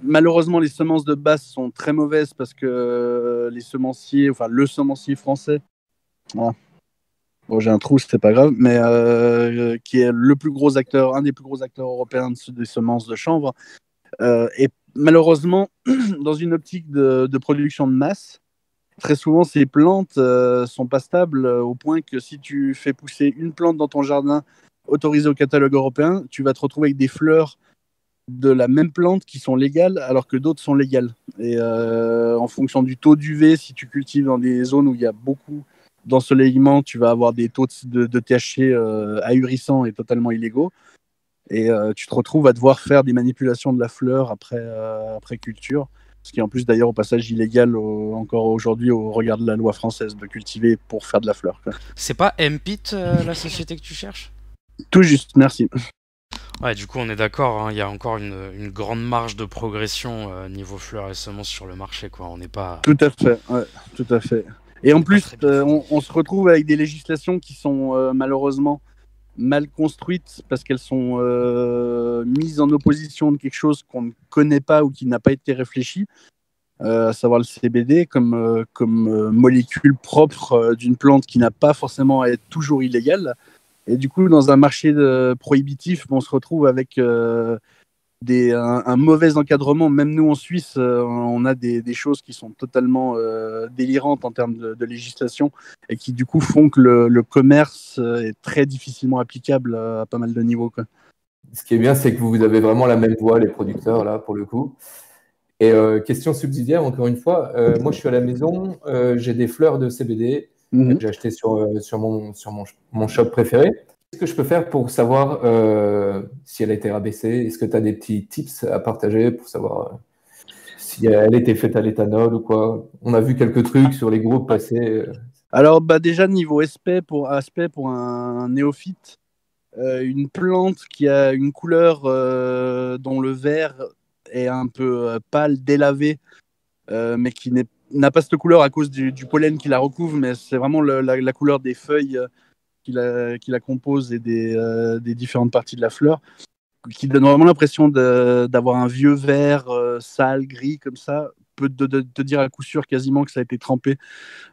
Malheureusement, les semences de base sont très mauvaises parce que les semenciers, enfin le semencier français, bon j'ai un trou, c'est pas grave, mais qui est le plus gros acteur, un des plus gros acteurs européens des semences de chanvre, et malheureusement, dans une optique de production de masse, très souvent ces plantes sont pas stables au point que si tu fais pousser une plante dans ton jardin autorisée au catalogue européen, tu vas te retrouver avec des fleurs de la même plante qui sont légales alors que d'autres sont légales. Et en fonction du taux d'UV, si tu cultives dans des zones où il y a beaucoup d'ensoleillement, tu vas avoir des taux de THC ahurissants et totalement illégaux. Et tu te retrouves à devoir faire des manipulations de la fleur après culture. Ce qui est en plus d'ailleurs au passage illégal encore aujourd'hui au regard de la loi française de cultiver pour faire de la fleur. C'est pas MPIT la société que tu cherches? Tout juste, merci. Ouais, du coup, on est d'accord, hein, il y a encore une grande marge de progression niveau fleurs et semences sur le marché, quoi. On n'est pas. Tout à fait, ouais, tout à fait. Et en plus, très bien. on se retrouve avec des législations qui sont malheureusement mal construites parce qu'elles sont mises en opposition de quelque chose qu'on ne connaît pas ou qui n'a pas été réfléchi, à savoir le CBD comme molécule propre d'une plante qui n'a pas forcément à être toujours illégale. Et du coup, dans un marché prohibitif, on se retrouve avec un mauvais encadrement. Même nous, en Suisse, on a des choses qui sont totalement délirantes en termes de législation et qui, du coup, font que le commerce est très difficilement applicable à pas mal de niveaux, quoi. Ce qui est bien, c'est que vous avez vraiment la même voix, les producteurs, là, pour le coup. Et question subsidiaire, encore une fois, moi, je suis à la maison, j'ai des fleurs de CBD que j'ai achetées sur mon shop préféré. Qu'est-ce que je peux faire pour savoir si elle a été rabaissée? Est-ce que tu as des petits tips à partager pour savoir si elle a été faite à l'éthanol ou quoi? On a vu quelques trucs sur les groupes passer. Alors, déjà, niveau aspect pour un néophyte, une plante qui a une couleur dont le vert est un peu pâle, délavé, mais qui n'a pas cette couleur à cause du pollen qui la recouvre, mais c'est vraiment la couleur des feuilles qui la composent et des différentes parties de la fleur, qui donne vraiment l'impression d'avoir un vieux vert sale, gris, comme ça, peut te dire à coup sûr quasiment que ça a été trempé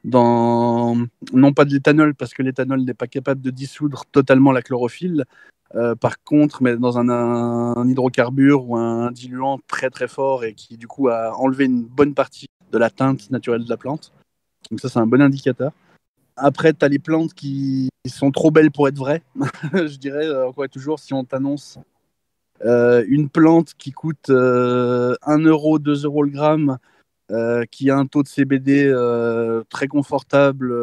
dans, non pas de l'éthanol, parce que l'éthanol n'est pas capable de dissoudre totalement la chlorophylle, par contre, mais dans un hydrocarbure ou un diluant très très fort et qui du coup a enlevé une bonne partie de la teinte naturelle de la plante. Donc ça, c'est un bon indicateur. Après, tu as les plantes qui sont trop belles pour être vraies. Je dirais, encore et toujours, si on t'annonce une plante qui coûte 1 euro, 2 euros le gramme, qui a un taux de CBD très confortable,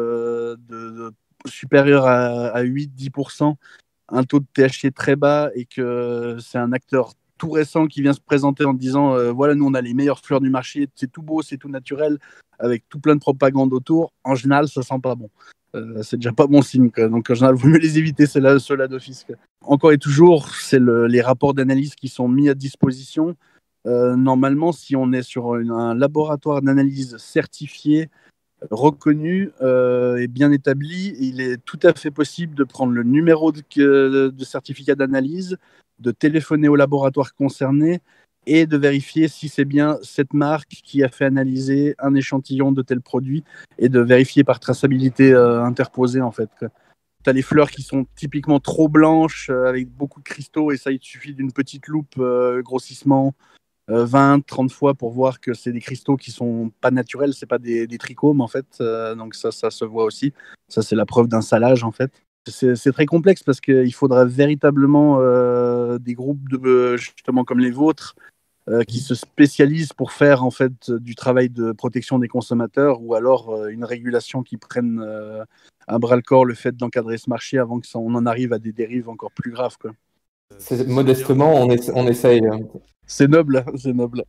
supérieur à 8-10%, un taux de THC très bas, et que c'est un acteur tout récent qui vient se présenter en disant voilà, nous on a les meilleures fleurs du marché, c'est tout beau, c'est tout naturel, avec tout plein de propagande autour, en général ça sent pas bon. C'est déjà pas bon signe, quoi. Donc en général il vaut mieux les éviter, ceux-là d'office, quoi. Encore et toujours, c'est les rapports d'analyse qui sont mis à disposition. Normalement, si on est sur un laboratoire d'analyse certifié, reconnu et bien établi, il est tout à fait possible de prendre le numéro de certificat d'analyse, de téléphoner au laboratoire concerné et de vérifier si c'est bien cette marque qui a fait analyser un échantillon de tel produit et de vérifier par traçabilité interposée en fait. Tu as les fleurs qui sont typiquement trop blanches avec beaucoup de cristaux et ça, il te suffit d'une petite loupe grossissement 20, 30 fois pour voir que c'est des cristaux qui sont pas naturels, c'est pas des trichomes en fait. Donc ça se voit aussi. Ça, c'est la preuve d'un salage en fait. C'est très complexe parce qu'il faudrait véritablement des groupes justement comme les vôtres qui se spécialisent pour faire en fait du travail de protection des consommateurs ou alors une régulation qui prenne à bras le corps le fait d'encadrer ce marché avant qu'on en arrive à des dérives encore plus graves, quoi. Modestement, on essaye. C'est noble, c'est noble.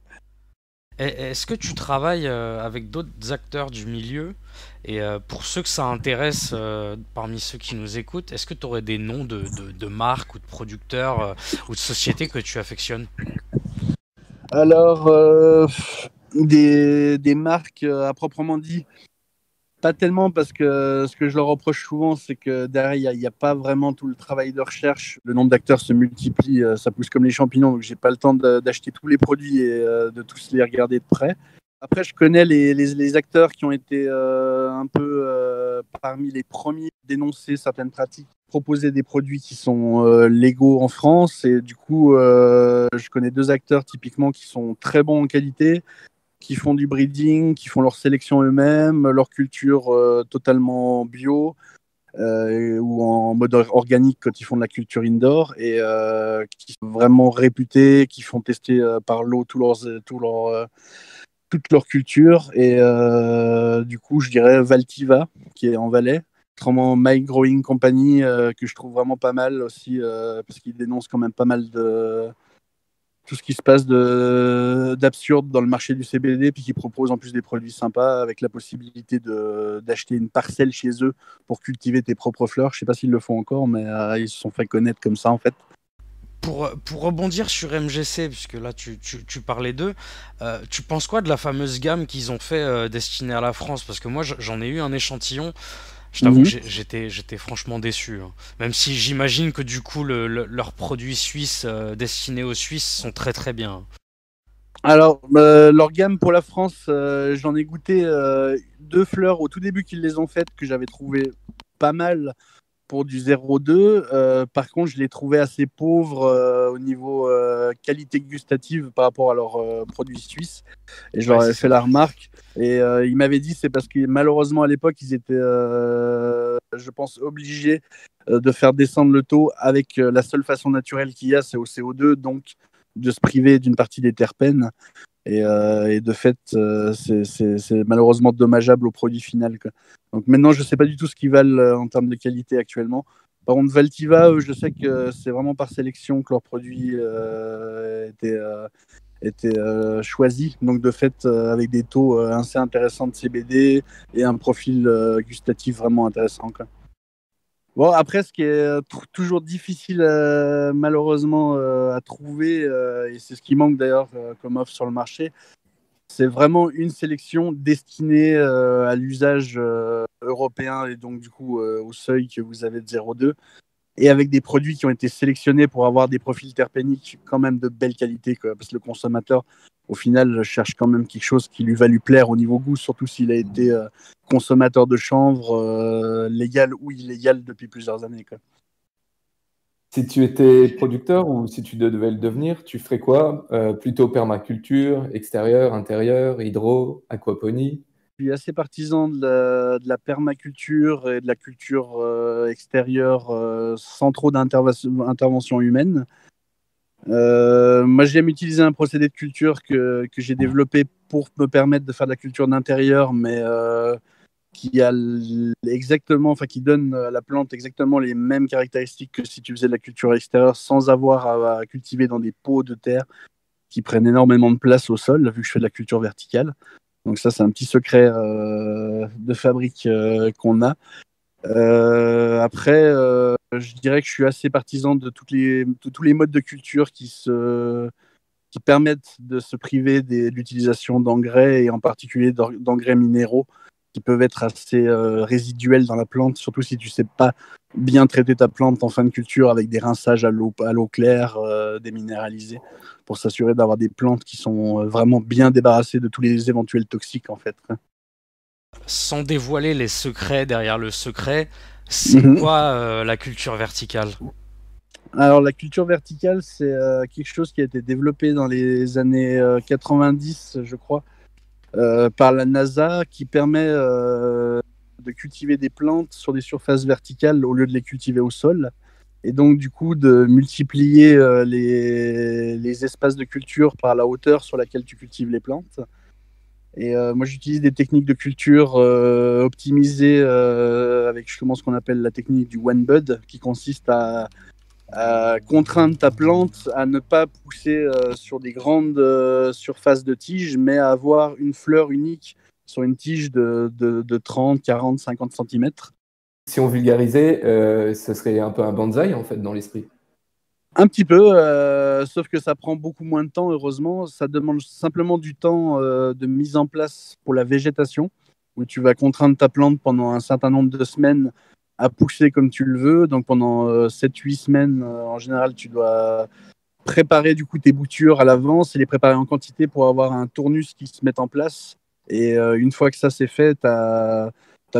Est-ce que tu travailles avec d'autres acteurs du milieu? Et pour ceux que ça intéresse, parmi ceux qui nous écoutent, est-ce que tu aurais des noms de marques ou de producteurs ou de sociétés que tu affectionnes? Alors, des marques à proprement dit, pas tellement, parce que ce que je leur reproche souvent, c'est que derrière, il n'y a pas vraiment tout le travail de recherche. Le nombre d'acteurs se multiplie, ça pousse comme les champignons, donc j'ai pas le temps d'acheter tous les produits et de tous les regarder de près. Après, je connais les acteurs qui ont été un peu parmi les premiers à dénoncer certaines pratiques, proposer des produits qui sont légaux en France. Et du coup, je connais 2 acteurs typiquement qui sont très bons en qualité, qui font du breeding, qui font leur sélection eux-mêmes, leur culture totalement bio ou en mode organique quand ils font de la culture indoor et qui sont vraiment réputés, qui font tester par l'eau toute leur culture. Et du coup, je dirais Valtiva, qui est en Valais. Autrement, My Growing Company, que je trouve vraiment pas mal aussi, parce qu'il dénonce quand même pas mal de tout ce qui se passe d'absurde dans le marché du CBD, puis qui propose en plus des produits sympas avec la possibilité d'acheter une parcelle chez eux pour cultiver tes propres fleurs. Je sais pas s'ils le font encore, mais ils se sont fait connaître comme ça en fait. Pour rebondir sur MGC, puisque là tu parlais d'eux, tu penses quoi de la fameuse gamme qu'ils ont fait destinée à la France? Parce que moi j'en ai eu un échantillon, je t'avoue que j'étais franchement déçu, hein. Même si j'imagine que du coup leurs produits suisses destinés aux Suisses sont très très bien. Alors, leur gamme pour la France, j'en ai goûté 2 fleurs au tout début qu'ils les ont faites que j'avais trouvé pas mal pour du 0,2. Par contre, je les trouvais assez pauvres au niveau qualité gustative par rapport à leurs produits suisses. Et je leur avais fait la remarque. Et ils m'avaient dit c'est parce que malheureusement à l'époque, ils étaient, je pense, obligés de faire descendre le taux avec la seule façon naturelle qu'il y a, c'est au CO2, donc de se priver d'une partie des terpènes. Et de fait, c'est malheureusement dommageable au produit final, quoi. Donc maintenant, je ne sais pas du tout ce qu'ils valent en termes de qualité actuellement. Par contre, Valtiva, je sais que c'est vraiment par sélection que leurs produits étaient choisis. Donc de fait, avec des taux assez intéressants de CBD et un profil gustatif vraiment intéressant, quoi. Bon, après, ce qui est toujours difficile, malheureusement, à trouver, et c'est ce qui manque d'ailleurs comme offre sur le marché, c'est vraiment une sélection destinée à l'usage européen et donc du coup au seuil que vous avez de 0,2 et avec des produits qui ont été sélectionnés pour avoir des profils terpéniques quand même de belle qualité, quoi, parce que le consommateur, au final, cherche quand même quelque chose qui lui va lui plaire au niveau goût, surtout s'il a été consommateur de chanvre, légal ou illégal depuis plusieurs années, quoi. Si tu étais producteur ou si tu devais le devenir, tu ferais quoi? Plutôt permaculture, extérieur, intérieur, hydro, aquaponie? Je suis assez partisan de la permaculture et de la culture extérieure sans trop d'intervention humaine. Moi, j'aime utiliser un procédé de culture que j'ai développé pour me permettre de faire de la culture d'intérieur, mais qui a exactement, enfin, qui donne à la plante exactement les mêmes caractéristiques que si tu faisais de la culture extérieure sans avoir à cultiver dans des pots de terre qui prennent énormément de place au sol, vu que je fais de la culture verticale. Donc ça, c'est un petit secret de fabrique qu'on a. Après, je dirais que je suis assez partisan de tous les modes de culture qui permettent de se priver de l'utilisation d'engrais et en particulier d'engrais minéraux qui peuvent être assez résiduels dans la plante, surtout si tu ne sais pas bien traiter ta plante en fin de culture avec des rinçages à l'eau claire, déminéralisés, pour s'assurer d'avoir des plantes qui sont vraiment bien débarrassées de tous les éventuels toxiques en fait. Sans dévoiler les secrets derrière le secret, c'est quoi la culture verticale? Alors la culture verticale, c'est quelque chose qui a été développé dans les années 90, je crois, par la NASA, qui permet de cultiver des plantes sur des surfaces verticales au lieu de les cultiver au sol. Et donc, du coup, de multiplier les espaces de culture par la hauteur sur laquelle tu cultives les plantes. Et moi, j'utilise des techniques de culture optimisées avec justement ce qu'on appelle la technique du one bud, qui consiste à contraindre ta plante à ne pas pousser sur des grandes surfaces de tiges, mais à avoir une fleur unique sur une tige de 30, 40, 50 cm. Si on vulgarisait, ce serait un peu un bonsaï en fait dans l'esprit. Un petit peu, sauf que ça prend beaucoup moins de temps, heureusement. Ça demande simplement du temps de mise en place pour la végétation, où tu vas contraindre ta plante pendant un certain nombre de semaines à pousser comme tu le veux. Donc pendant 7-8 semaines, en général, tu dois préparer du coup tes boutures à l'avance et les préparer en quantité pour avoir un tournus qui se mette en place. Et une fois que ça c'est fait, ta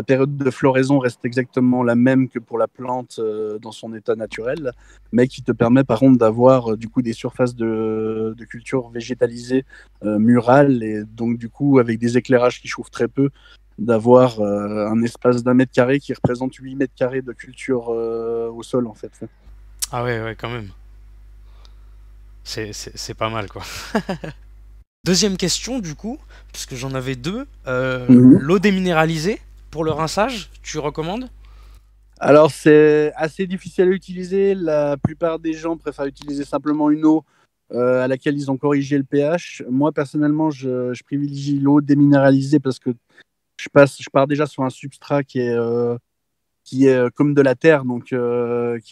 période de floraison reste exactement la même que pour la plante dans son état naturel, mais qui te permet par contre d'avoir du coup des surfaces de culture végétalisées murales, et donc du coup avec des éclairages qui chauffent très peu, d'avoir un espace d'1 mètre carré qui représente 8 mètres carrés de culture au sol en fait. Ah ouais, quand même. C'est pas mal, quoi. Deuxième question, du coup, puisque j'en avais deux. L'eau déminéralisée pour le rinçage, tu recommandes? Alors, c'est assez difficile à utiliser. La plupart des gens préfèrent utiliser simplement une eau à laquelle ils ont corrigé le pH. Moi, personnellement, je privilégie l'eau déminéralisée parce que je pars déjà sur un substrat qui est comme de la terre, donc qui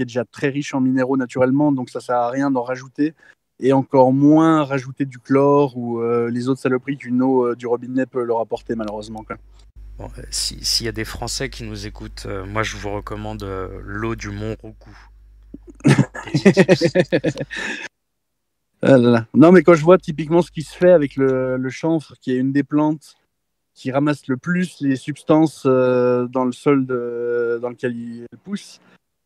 est déjà très riche en minéraux naturellement, donc ça sert à rien d'en rajouter, et encore moins rajouter du chlore ou les autres saloperies qu'une eau du robinet peut leur apporter malheureusement, quoi. Bon, s'il y a des Français qui nous écoutent, moi je vous recommande l'eau du Mont Roucou. Ah là là. Non, mais quand je vois typiquement ce qui se fait avec le chanvre, qui est une des plantes qui ramasse le plus les substances dans le sol dans lequel il pousse,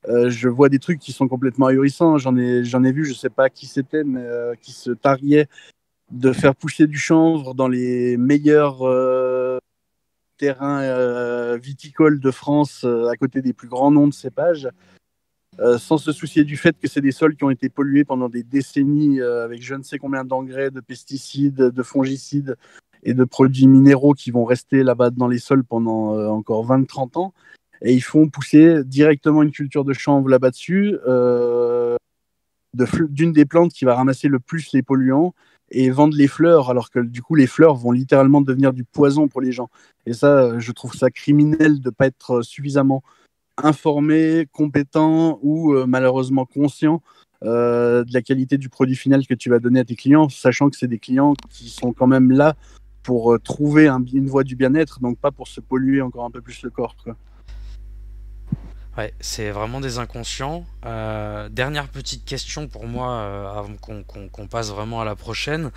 je vois des trucs qui sont complètement ahurissants. J'en ai vu, je sais pas qui c'était, mais qui se targuait de faire pousser du chanvre dans les meilleurs terrains viticoles de France, à côté des plus grands noms de cépages, sans se soucier du fait que c'est des sols qui ont été pollués pendant des décennies avec je ne sais combien d'engrais, de pesticides, de fongicides et de produits minéraux qui vont rester là-bas dans les sols pendant encore 20-30 ans. Et ils font pousser directement une culture de chanvre là-bas dessus, d'une des plantes qui va ramasser le plus les polluants et vendre les fleurs, alors que du coup les fleurs vont littéralement devenir du poison pour les gens. Et ça, je trouve ça criminel de ne pas être suffisamment informé, compétent ou malheureusement conscient de la qualité du produit final que tu vas donner à tes clients, sachant que c'est des clients qui sont quand même là pour trouver une voie du bien-être, donc pas pour se polluer encore un peu plus le corps, quoi. Ouais, c'est vraiment des inconscients. Dernière petite question pour moi, avant qu'on passe vraiment à la prochaine.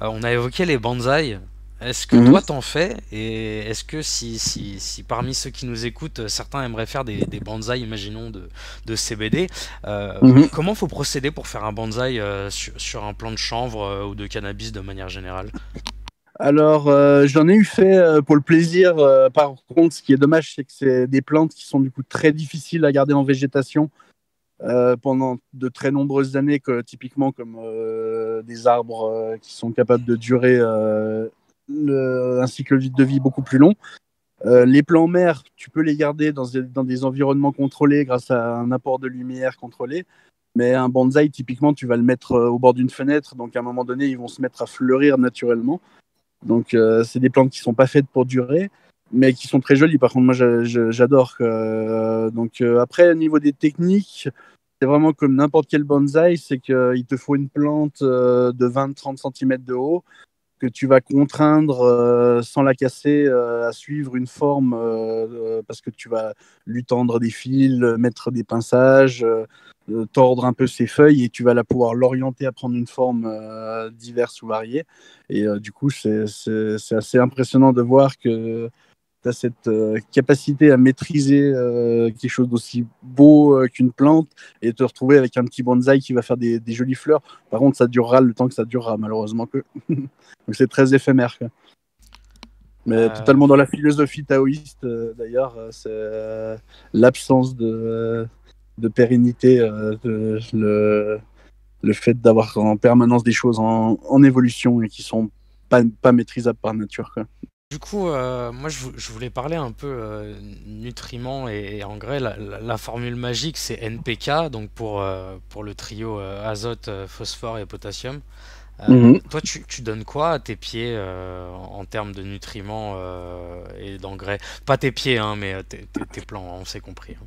On a évoqué les bonsaïs. Est-ce que toi t'en fais? Et est-ce que si parmi ceux qui nous écoutent, certains aimeraient faire des bonsaïs, imaginons, de CBD, comment faut procéder pour faire un bonsaï sur un plant de chanvre ou de cannabis de manière générale? Alors, j'en ai eu fait pour le plaisir. Par contre, ce qui est dommage, c'est que c'est des plantes qui sont du coup très difficiles à garder en végétation pendant de très nombreuses années, typiquement comme des arbres qui sont capables de durer un cycle de vie beaucoup plus long. Les plants mères, tu peux les garder dans des environnements contrôlés grâce à un apport de lumière contrôlé. Mais un bonsaï, typiquement, tu vas le mettre au bord d'une fenêtre, donc à un moment donné, ils vont se mettre à fleurir naturellement. Donc, c'est des plantes qui sont pas faites pour durer, mais qui sont très jolies. Par contre, moi, j'adore. Donc, après, au niveau des techniques, c'est vraiment comme n'importe quel bonsaï, c'est qu'il te faut une plante de 20-30 cm de haut, que tu vas contraindre sans la casser à suivre une forme parce que tu vas lui tendre des fils, mettre des pinçages, tordre un peu ses feuilles et tu vas pouvoir l'orienter à prendre une forme diverse ou variée. Et du coup, c'est assez impressionnant de voir que tu as cette capacité à maîtriser quelque chose d'aussi beau qu'une plante et te retrouver avec un petit bonsaï qui va faire des jolies fleurs. Par contre, ça durera le temps que ça durera, malheureusement. Donc c'est très éphémère. Mais totalement dans la philosophie taoïste, d'ailleurs, c'est l'absence de pérennité, le fait d'avoir en permanence des choses en évolution et qui sont pas maîtrisables par nature, quoi. Du coup, moi je voulais parler un peu nutriments et engrais. La formule magique c'est NPK, donc pour le trio azote, phosphore et potassium. Toi, tu donnes quoi à tes pieds en termes de nutriments et d'engrais? Pas tes pieds, hein, mais tes plants, on s'est compris. Hein.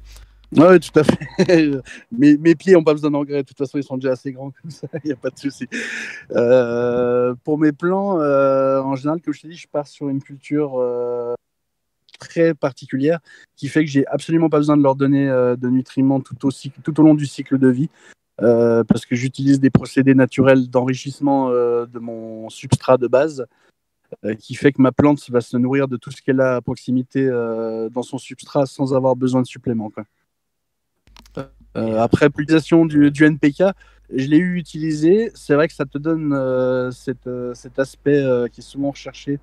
Oui, tout à fait. Mes pieds n'ont pas besoin d'engrais. De toute façon, ils sont déjà assez grands comme ça. Il n'y a pas de souci. Pour mes plants, en général, comme je t'ai dit, je pars sur une culture très particulière qui fait que j'ai absolument pas besoin de leur donner de nutriments tout au long du cycle de vie. Parce que j'utilise des procédés naturels d'enrichissement de mon substrat de base qui fait que ma plante va se nourrir de tout ce qu'elle a à proximité dans son substrat sans avoir besoin de suppléments, quoi. Après l'utilisation du NPK, je l'ai eu utilisé. C'est vrai que ça te donne cet aspect qui est souvent recherché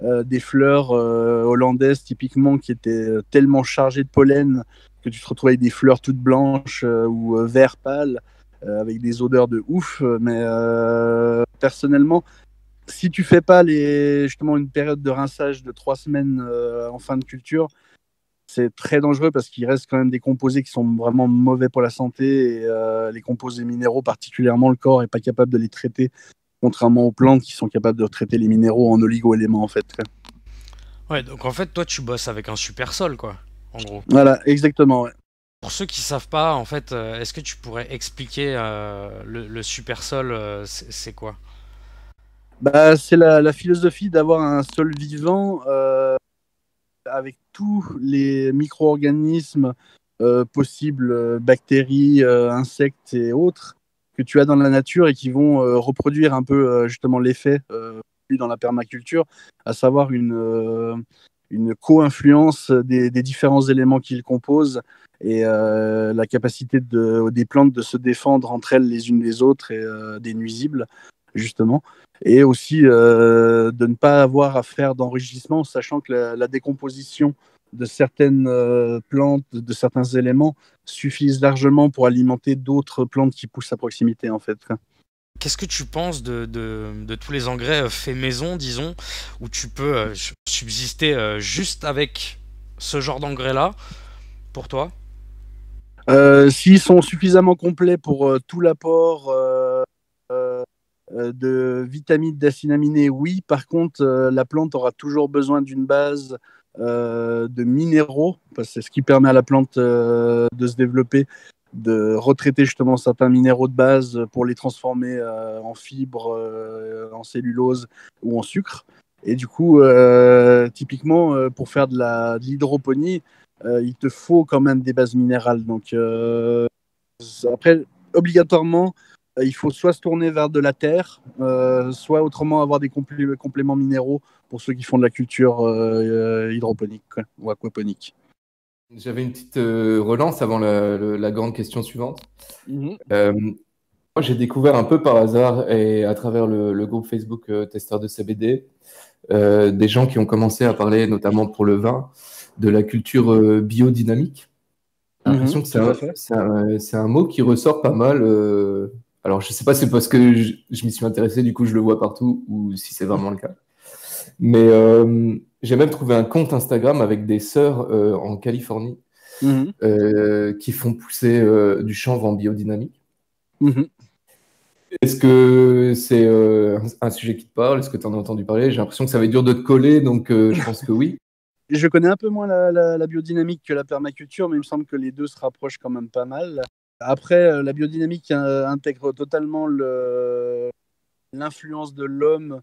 des fleurs hollandaises typiquement qui étaient tellement chargées de pollen que tu te retrouvais avec des fleurs toutes blanches ou vert pâle avec des odeurs de ouf. Mais personnellement, si tu fais pas justement une période de rinçage de 3 semaines en fin de culture, c'est très dangereux parce qu'il reste quand même des composés qui sont vraiment mauvais pour la santé et les composés minéraux particulièrement, le corps n'est pas capable de les traiter, contrairement aux plantes qui sont capables de traiter les minéraux en oligo-éléments en fait. Ouais, donc en fait, toi, tu bosses avec un super sol, quoi, en gros. Voilà, exactement, ouais. Pour ceux qui savent pas, en fait, est-ce que tu pourrais expliquer le super sol, c'est quoi? Bah, c'est la philosophie d'avoir un sol vivant avec tous les micro-organismes possibles, bactéries, insectes et autres, que tu as dans la nature et qui vont reproduire un peu justement l'effet dans la permaculture, à savoir une co-influence des différents éléments qui le composent et la capacité des plantes de se défendre entre elles les unes des autres et des nuisibles, justement. Et aussi de ne pas avoir à faire d'enrichissement, sachant que la décomposition de certaines plantes, de certains éléments, suffisent largement pour alimenter d'autres plantes qui poussent à proximité, en fait. Qu'est-ce que tu penses de tous les engrais faits maison, disons, où tu peux subsister juste avec ce genre d'engrais-là, pour toi? S'ils sont suffisamment complets pour tout l'apport de vitamines, d'acides aminés, oui. Par contre, la plante aura toujours besoin d'une base de minéraux, parce que c'est ce qui permet à la plante de se développer, de retraiter justement certains minéraux de base pour les transformer en fibres, en cellulose ou en sucre. Et du coup, typiquement, pour faire de l'hydroponie, il te faut quand même des bases minérales. Donc, après, obligatoirement, il faut soit se tourner vers de la terre, soit autrement avoir des compléments minéraux pour ceux qui font de la culture hydroponique, quoi, ou aquaponique. J'avais une petite relance avant la grande question suivante. Moi, j'ai découvert un peu par hasard et à travers le groupe Facebook Testeurs de CBD, des gens qui ont commencé à parler, notamment pour le vin, de la culture biodynamique. J'ai l'impression que c'est un mot qui ressort pas mal. Alors, je ne sais pas si c'est parce que je m'y suis intéressé, du coup, je le vois partout, ou si c'est vraiment le cas. Mais j'ai même trouvé un compte Instagram avec des sœurs en Californie qui font pousser du chanvre en biodynamique. Est-ce que c'est un sujet qui te parle? Est-ce que tu en as entendu parler? J'ai l'impression que ça va être dur de te coller, donc je pense que oui. Je connais un peu moins la biodynamique que la permaculture, mais il me semble que les deux se rapprochent quand même pas mal. Après, la biodynamique intègre totalement l'influence de l'homme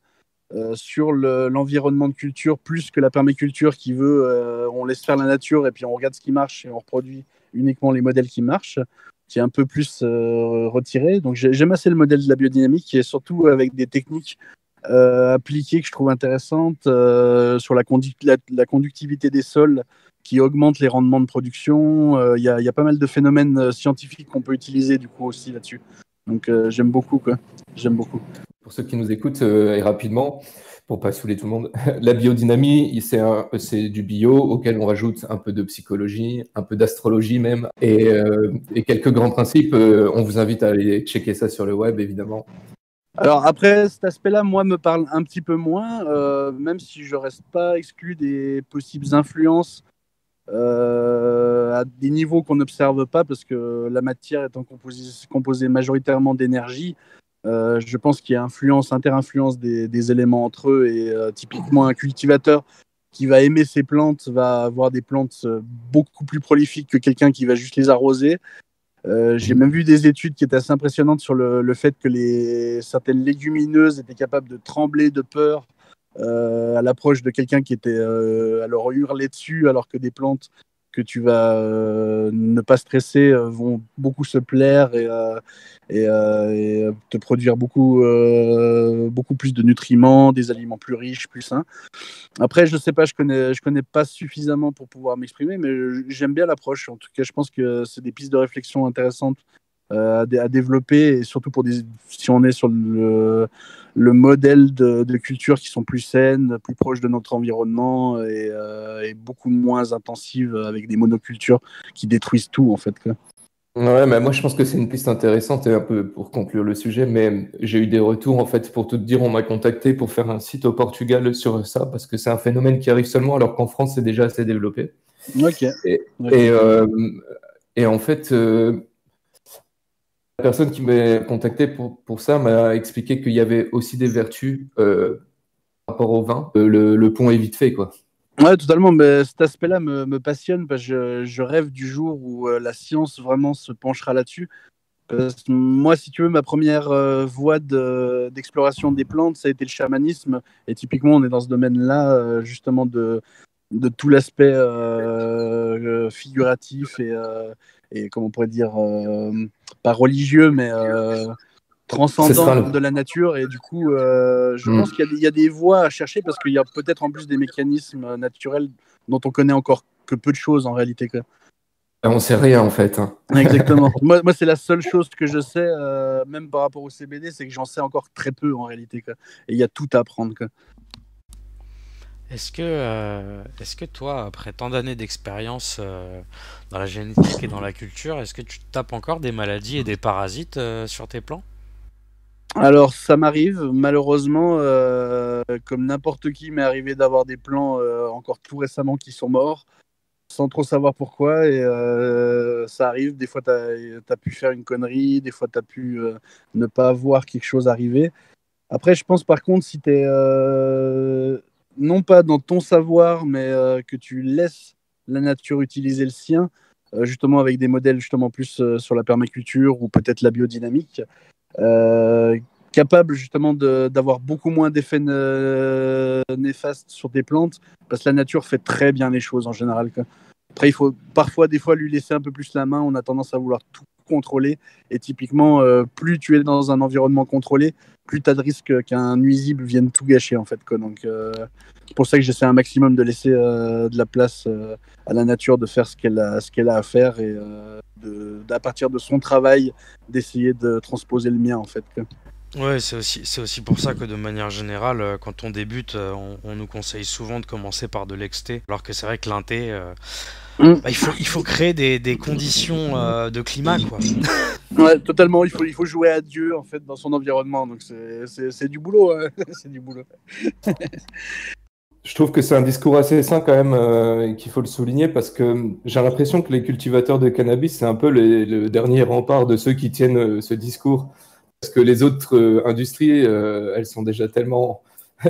sur l'environnement de culture plus que la permaculture qui veut on laisse faire la nature et puis on regarde ce qui marche et on reproduit uniquement les modèles qui marchent, qui est un peu plus retiré. Donc j'aime assez le modèle de la biodynamique et surtout avec des techniques appliquées que je trouve intéressantes sur la conductivité des sols qui augmente les rendements de production. Il y a pas mal de phénomènes scientifiques qu'on peut utiliser du coup aussi là-dessus. Donc j'aime beaucoup quoi. J'aime beaucoup. Pour ceux qui nous écoutent, et rapidement, pour pas saouler tout le monde, la biodynamie, c'est du bio auquel on rajoute un peu de psychologie, un peu d'astrologie même, et quelques grands principes. On vous invite à aller checker ça sur le web, évidemment. Alors après, cet aspect-là, moi, me parle un petit peu moins, même si je reste pas exclu des possibles influences à des niveaux qu'on n'observe pas, parce que la matière étant composée majoritairement d'énergie, je pense qu'il y a interinfluence des éléments entre eux, et typiquement un cultivateur qui va aimer ses plantes va avoir des plantes beaucoup plus prolifiques que quelqu'un qui va juste les arroser. J'ai même vu des études qui étaient assez impressionnantes sur le fait que certaines légumineuses étaient capables de trembler de peur à l'approche de quelqu'un qui était à leur hurler dessus, alors que des plantes que tu vas ne pas stresser vont beaucoup se plaire et te produire beaucoup plus de nutriments, des aliments plus riches, plus sains. Après, je sais pas, je connais pas suffisamment pour pouvoir m'exprimer, mais j'aime bien l'approche. En tout cas, je pense que c'est des pistes de réflexion intéressantes à développer, et surtout si on est sur le modèle de culture qui sont plus saines, plus proches de notre environnement et beaucoup moins intensives avec des monocultures qui détruisent tout en fait. Ouais, mais moi je pense que c'est une piste intéressante et un peu pour conclure le sujet, mais j'ai eu des retours en fait, pour tout te dire, on m'a contacté pour faire un site au Portugal sur ça parce que c'est un phénomène qui arrive seulement alors qu'en France c'est déjà assez développé. Ok. Et, Okay. et en fait, la personne qui m'a contacté pour ça m'a expliqué qu'il y avait aussi des vertus par rapport au vin. Le pont est vite fait, quoi. Ouais, totalement. Mais cet aspect-là me passionne parce que je rêve du jour où la science vraiment se penchera là-dessus. Parce que moi, si tu veux, ma première voie d'exploration des plantes, ça a été le chamanisme. Et typiquement, on est dans ce domaine-là, justement, de tout l'aspect figuratif et comment on pourrait dire, pas religieux, mais transcendant de la nature. Et du coup, je pense qu'il y a des voies à chercher parce qu'il y a peut-être en plus des mécanismes naturels dont on connaît encore que peu de choses en réalité. Quoi. On sait rien en fait. Exactement. moi, c'est la seule chose que je sais, même par rapport au CBD, c'est que j'en sais encore très peu en réalité. Quoi. Et il y a tout à apprendre. Quoi. Est-ce que toi, après tant d'années d'expérience dans la génétique et dans la culture, est-ce que tu tapes encore des maladies et des parasites sur tes plants? Alors, ça m'arrive, malheureusement, comme n'importe qui, m'est arrivé d'avoir des plants encore tout récemment qui sont morts, sans trop savoir pourquoi. Et ça arrive, des fois, tu as pu faire une connerie, des fois, tu as pu ne pas voir quelque chose arriver. Après, je pense par contre, si tu es non pas dans ton savoir, mais que tu laisses la nature utiliser le sien, justement avec des modèles justement plus sur la permaculture ou peut-être la biodynamique, euh, capable justement d'avoir beaucoup moins d'effets néfastes sur tes plantes, parce que la nature fait très bien les choses en général. Quoi. Après, il faut parfois, des fois, lui laisser un peu plus la main. On a tendance à vouloir tout contrôler. Et typiquement, plus tu es dans un environnement contrôlé, plus tu as de risques qu'un nuisible vienne tout gâcher, en fait. Quoi. Donc, c'est pour ça que j'essaie un maximum de laisser de la place à la nature de faire ce qu'elle a à faire et à partir de son travail, d'essayer de transposer le mien, en fait. Quoi. Ouais, c'est aussi pour ça que de manière générale, quand on débute, on nous conseille souvent de commencer par de l'exté, alors que c'est vrai que l'inté, il faut créer des conditions de climat, quoi. Ouais, totalement. Il faut jouer à Dieu en fait dans son environnement. Donc c'est du boulot. Hein. C'est du boulot. Je trouve que c'est un discours assez sain quand même et qu'il faut le souligner parce que j'ai l'impression que les cultivateurs de cannabis, c'est un peu le dernier rempart de ceux qui tiennent ce discours. Parce que les autres industries, elles sont déjà tellement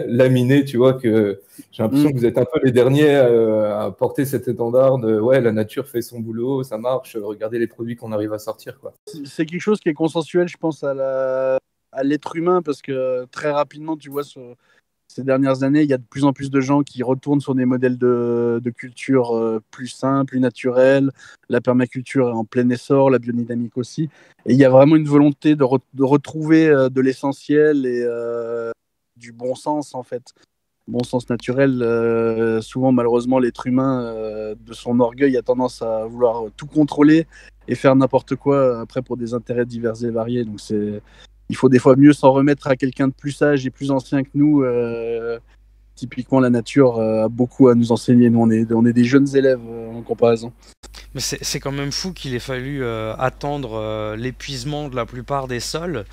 laminées, tu vois, que j'ai l'impression que vous êtes un peu les derniers à porter cet étendard de ouais, la nature fait son boulot, ça marche, regardez les produits qu'on arrive à sortir, quoi. C'est quelque chose qui est consensuel, je pense, à l'être humain, parce que très rapidement, tu vois, ces dernières années, il y a de plus en plus de gens qui retournent sur des modèles de culture plus simples, plus naturels. La permaculture est en plein essor, la biodynamique aussi. Et il y a vraiment une volonté de retrouver de l'essentiel et du bon sens, en fait. Bon sens naturel. Souvent, malheureusement, l'être humain, de son orgueil, a tendance à vouloir tout contrôler et faire n'importe quoi après pour des intérêts divers et variés. Donc, il faut des fois mieux s'en remettre à quelqu'un de plus sage et plus ancien que nous. Typiquement, la nature a beaucoup à nous enseigner. Nous, on est des jeunes élèves en comparaison. Mais c'est quand même fou qu'il ait fallu attendre l'épuisement de la plupart des sols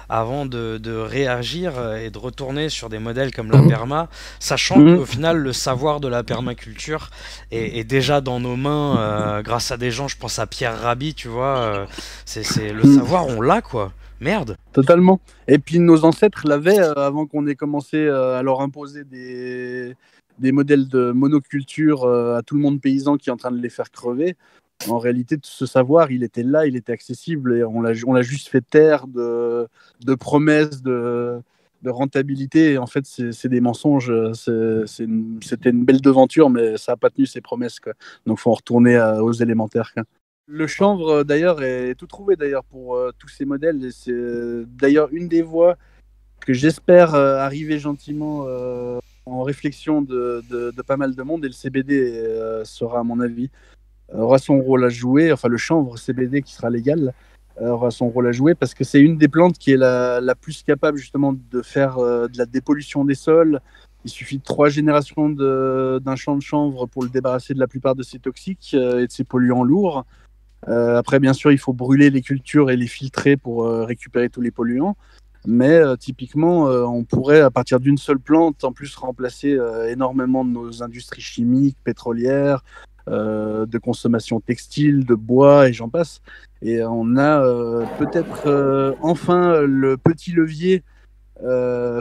avant de réagir et de retourner sur des modèles comme la perma, sachant qu'au final le savoir de la permaculture est déjà dans nos mains grâce à des gens, je pense à Pierre Rabhi, tu vois, c'est le savoir, on l'a quoi. Merde. Totalement. Et puis nos ancêtres l'avaient avant qu'on ait commencé à leur imposer des modèles de monoculture à tout le monde paysan qui est en train de les faire crever. En réalité, ce savoir, il était là, il était accessible et on l'a juste fait taire de promesses, de rentabilité. Et en fait, c'est des mensonges. C'était une belle devanture, mais ça n'a pas tenu ses promesses, quoi. Donc, il faut en retourner aux élémentaires, quoi. Le chanvre, d'ailleurs, est tout trouvé d'ailleurs pour tous ces modèles. Et c'est d'ailleurs une des voies que j'espère arriver gentiment en réflexion de pas mal de monde. Et le CBD sera, à mon avis, aura son rôle à jouer. Enfin, le chanvre CBD qui sera légal aura son rôle à jouer parce que c'est une des plantes qui est la plus capable justement de faire de la dépollution des sols. Il suffit de 3 générations d'un champ de chanvre pour le débarrasser de la plupart de ses toxiques et de ses polluants lourds. Après, bien sûr, il faut brûler les cultures et les filtrer pour récupérer tous les polluants. Mais typiquement, on pourrait, à partir d'une seule plante, en plus remplacer énormément de nos industries chimiques, pétrolières, de consommation textile, de bois et j'en passe. Et on a peut-être enfin le petit levier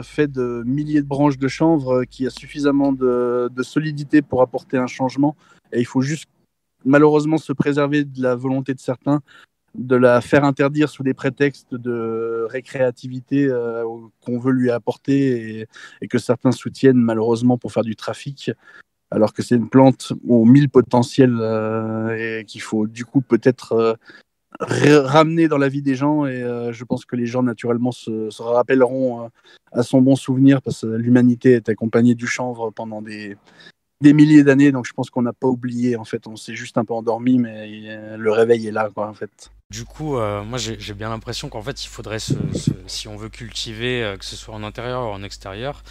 fait de milliers de branches de chanvre qui a suffisamment de solidité pour apporter un changement. Et il faut juste malheureusement se préserver de la volonté de certains de la faire interdire sous des prétextes de récréativité qu'on veut lui apporter et que certains soutiennent malheureusement pour faire du trafic, alors que c'est une plante aux 1000 potentiels et qu'il faut du coup peut-être ramener dans la vie des gens. Et je pense que les gens naturellement se rappelleront à son bon souvenir parce que l'humanité est accompagnée du chanvre pendant des milliers d'années, donc je pense qu'on n'a pas oublié, en fait, on s'est juste un peu endormi, mais le réveil est là, quoi, en fait. Du coup, moi j'ai bien l'impression qu'en fait il faudrait si on veut cultiver, que ce soit en intérieur ou en extérieur,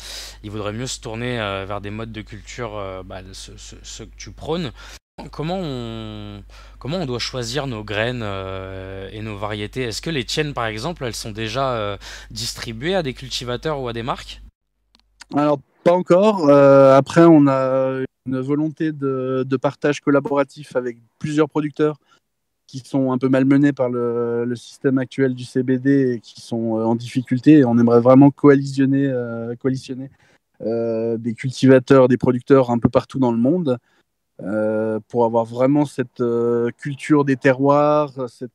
il vaudrait mieux se tourner vers des modes de culture, ceux que tu prônes. Comment on doit choisir nos graines et nos variétés? Est-ce que les tiennes par exemple, elles sont déjà distribuées à des cultivateurs ou à des marques? Alors, pas encore. Après, on a une volonté de partage collaboratif avec plusieurs producteurs qui sont un peu malmenés par le système actuel du CBD et qui sont en difficulté. Et on aimerait vraiment coalitionner des cultivateurs, des producteurs un peu partout dans le monde pour avoir vraiment cette culture des terroirs, cette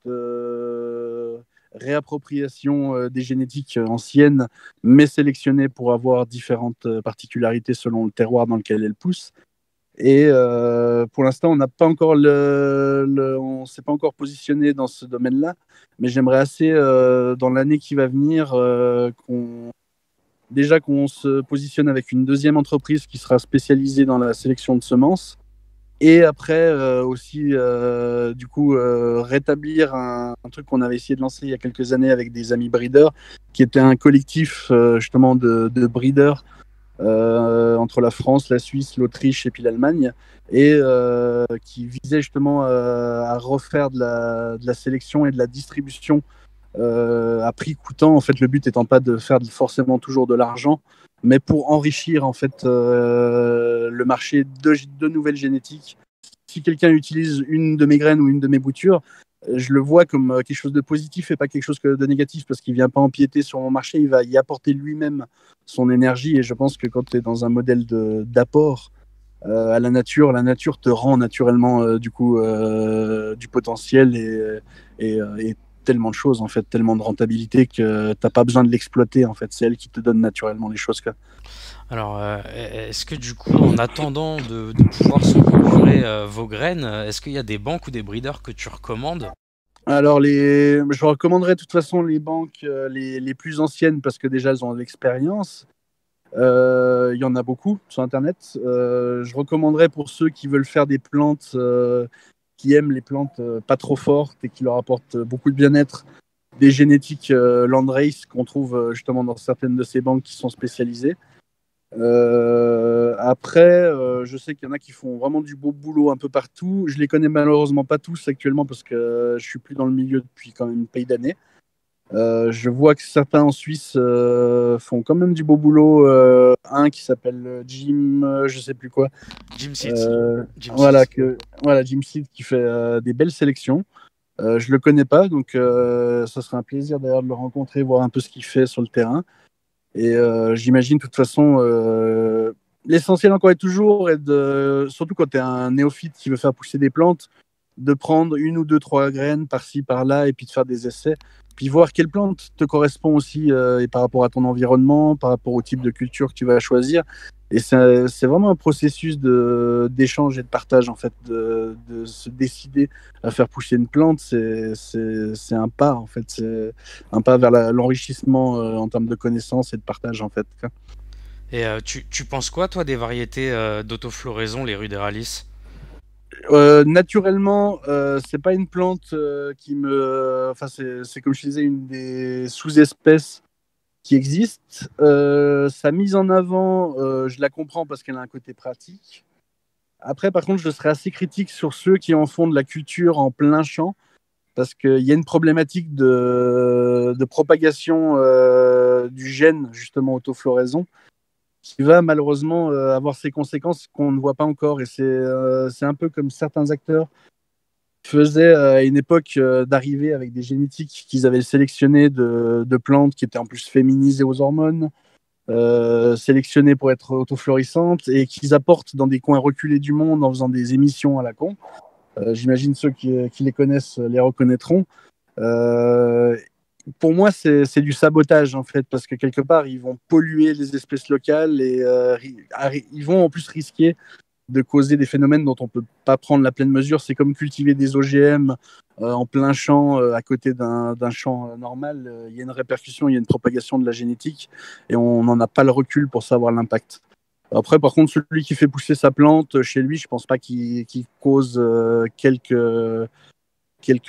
réappropriation des génétiques anciennes, mais sélectionnées pour avoir différentes particularités selon le terroir dans lequel elles poussent. Et pour l'instant, on n'a pas encore on s'est pas encore positionné dans ce domaine-là, mais j'aimerais assez dans l'année qui va venir qu'on se positionne avec une deuxième entreprise qui sera spécialisée dans la sélection de semences. Et après aussi, du coup, rétablir un truc qu'on avait essayé de lancer il y a quelques années avec des amis breeders, qui était un collectif justement de breeders entre la France, la Suisse, l'Autriche et puis l'Allemagne, et qui visait justement à refaire de la sélection et de la distribution à prix coûtant. En fait, le but étant pas de faire forcément toujours de l'argent, mais pour enrichir en fait le marché de nouvelles génétiques. Si quelqu'un utilise une de mes graines ou une de mes boutures, je le vois comme quelque chose de positif et pas quelque chose de négatif parce qu'il vient pas empiéter sur mon marché, il va y apporter lui-même son énergie. Et je pense que quand tu es dans un modèle d'apport à la nature te rend naturellement du potentiel et tellement de choses, en fait, tellement de rentabilité que t'as pas besoin de l'exploiter, en fait. C'est elle qui te donne naturellement les choses, quoi. Alors, est-ce que du coup, en attendant de pouvoir se procurer vos graines, est-ce qu'il y a des banques ou des breeders que tu recommandes? Alors, je recommanderais de toute façon les banques les plus anciennes parce que déjà, elles ont de l'expérience. Il y en a beaucoup sur Internet. Je recommanderais pour ceux qui veulent faire des plantes, qui aiment les plantes pas trop fortes et qui leur apportent beaucoup de bien-être, des génétiques Landrace qu'on trouve justement dans certaines de ces banques qui sont spécialisées. Après, je sais qu'il y en a qui font vraiment du beau boulot un peu partout. Je les connais malheureusement pas tous actuellement parce que je suis plus dans le milieu depuis quand même une paire d'années. Je vois que certains en Suisse font quand même du beau boulot. Un qui s'appelle Jim, je sais plus quoi. Jim Seed. Voilà, Jim Seed qui fait des belles sélections. Je le connais pas, donc ça serait un plaisir d'ailleurs de le rencontrer, voir un peu ce qu'il fait sur le terrain. Et j'imagine de toute façon, l'essentiel encore et toujours est surtout quand tu es un néophyte qui veut faire pousser des plantes, de prendre une ou deux, trois graines par-ci, par-là, et puis de faire des essais, puis voir quelle plante te correspond aussi, et par rapport à ton environnement, par rapport au type de culture que tu vas choisir. Et c'est vraiment un processus d'échange et de partage, en fait, de se décider à faire pousser une plante. C'est un pas, en fait. C'est un pas vers l'enrichissement en termes de connaissances et de partage, en fait. Et tu penses quoi, toi, des variétés d'autofloraison, les ruderalis? Naturellement, c'est pas une plante qui me. Enfin, c'est comme je disais, une des sous-espèces qui existe. Sa mise en avant, je la comprends parce qu'elle a un côté pratique. Après, par contre, je serais assez critique sur ceux qui en font de la culture en plein champ, parce qu'il y a une problématique de propagation du gène, justement, autofloraison, qui va malheureusement avoir ses conséquences qu'on ne voit pas encore. Et c'est un peu comme certains acteurs faisaient à une époque d'arriver avec des génétiques qu'ils avaient sélectionnées de plantes qui étaient en plus féminisées aux hormones, sélectionnées pour être autoflorissantes et qu'ils apportent dans des coins reculés du monde en faisant des émissions à la con. J'imagine ceux qui les connaissent les reconnaîtront. Euh, pour moi, c'est du sabotage en fait, parce que quelque part, ils vont polluer les espèces locales et ils vont en plus risquer de causer des phénomènes dont on ne peut pas prendre la pleine mesure. C'est comme cultiver des OGM en plein champ à côté d'un champ normal. Il y a une répercussion, il y a une propagation de la génétique et on n'en a pas le recul pour savoir l'impact. Après, par contre, celui qui fait pousser sa plante chez lui, je ne pense pas qu'il cause quelques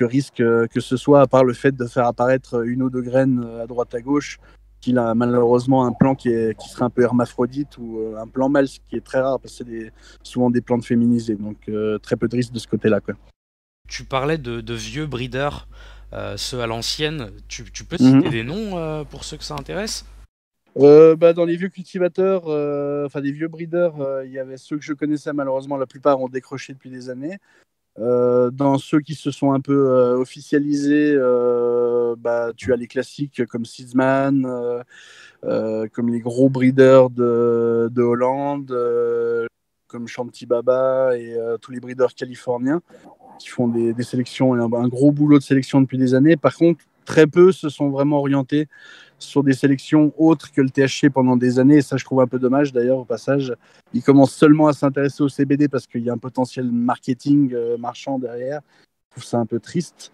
risques que ce soit, à part le fait de faire apparaître une ou deux graines à droite à gauche, qu'il a malheureusement un plant qui serait un peu hermaphrodite ou un plant mâle, ce qui est très rare parce que c'est souvent des plantes féminisées, donc très peu de risques de ce côté-là, quoi. Tu parlais de vieux breeders, ceux à l'ancienne. Tu peux citer des noms pour ceux que ça intéresse? Dans les vieux cultivateurs, enfin des vieux breeders, il y avait ceux que je connaissais, malheureusement la plupart ont décroché depuis des années. Dans ceux qui se sont un peu officialisés, tu as les classiques comme Seedsman, comme les gros breeders de Hollande, comme Shanti Baba et tous les breeders californiens qui font des sélections, un gros boulot de sélection depuis des années. Par contre, très peu se sont vraiment orientés sur des sélections autres que le THC pendant des années. Et ça, je trouve un peu dommage d'ailleurs au passage. Ils commencent seulement à s'intéresser au CBD parce qu'il y a un potentiel marketing marchand derrière. Je trouve ça un peu triste.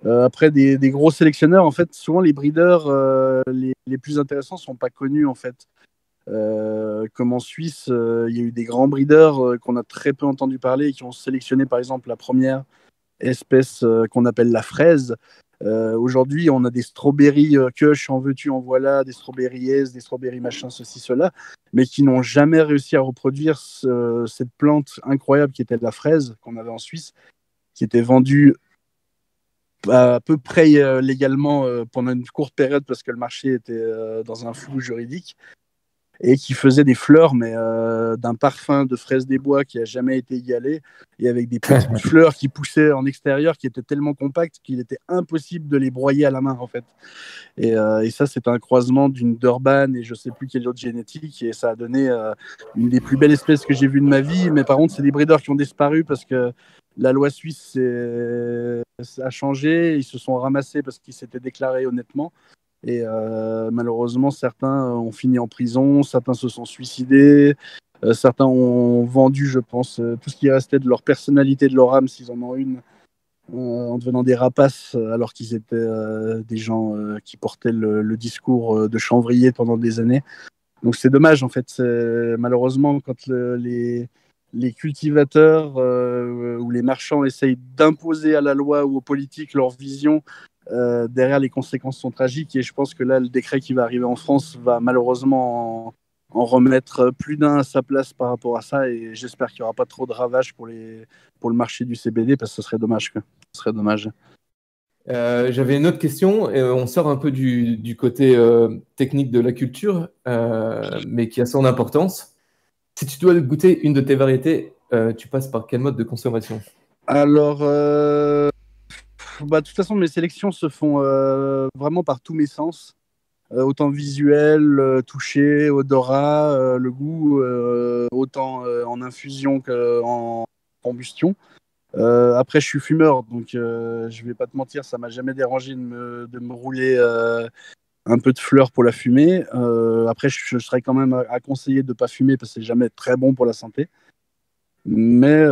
Après, des gros sélectionneurs, en fait, souvent les breeders les plus intéressants sont pas connus en fait. Comme en Suisse, il y a eu des grands breeders qu'on a très peu entendu parler et qui ont sélectionné par exemple la première espèce qu'on appelle la fraise. Aujourd'hui, on a des strawberry kush, en veux-tu, en voilà, des strawberry S, des strawberry machin, ceci, cela, mais qui n'ont jamais réussi à reproduire cette plante incroyable qui était la fraise qu'on avait en Suisse, qui était vendue à peu près légalement pendant une courte période parce que le marché était dans un flou juridique. et qui faisait des fleurs, mais d'un parfum de fraises des bois qui a jamais été égalé, et avec des petites fleurs qui poussaient en extérieur, qui étaient tellement compactes qu'il était impossible de les broyer à la main, en fait. Et ça, c'est un croisement d'une Durban et je sais plus quelle autre génétique, et ça a donné une des plus belles espèces que j'ai vues de ma vie. Mais par contre, c'est des breeders qui ont disparu parce que la loi suisse a changé, ils se sont ramassés parce qu'ils s'étaient déclarés honnêtement. Et malheureusement, certains ont fini en prison, certains se sont suicidés, certains ont vendu, je pense, tout ce qui restait de leur personnalité, de leur âme, s'ils en ont une, en devenant des rapaces, alors qu'ils étaient des gens qui portaient le discours de Chanvrier pendant des années. Donc c'est dommage, en fait. Malheureusement, quand les cultivateurs ou les marchands essayent d'imposer à la loi ou aux politiques leur vision, derrière, les conséquences sont tragiques. Et je pense que là, le décret qui va arriver en France va malheureusement en remettre plus d'un à sa place par rapport à ça. Et j'espère qu'il n'y aura pas trop de ravages pour le marché du CBD, parce que ce serait dommage, quoi. Ce serait dommage. J'avais une autre question. On sort un peu du côté technique de la culture, mais qui a son importance. Si tu dois goûter une de tes variétés, tu passes par quel mode de consommation? Alors, de toute façon, mes sélections se font vraiment par tous mes sens. Autant visuel, toucher, odorat, le goût, autant en infusion qu'en combustion. Après, je suis fumeur, donc je vais pas te mentir, ça m'a jamais dérangé de me rouler un peu de fleurs pour la fumer. Après, je serais quand même à conseiller de pas fumer parce que c'est jamais très bon pour la santé. Mais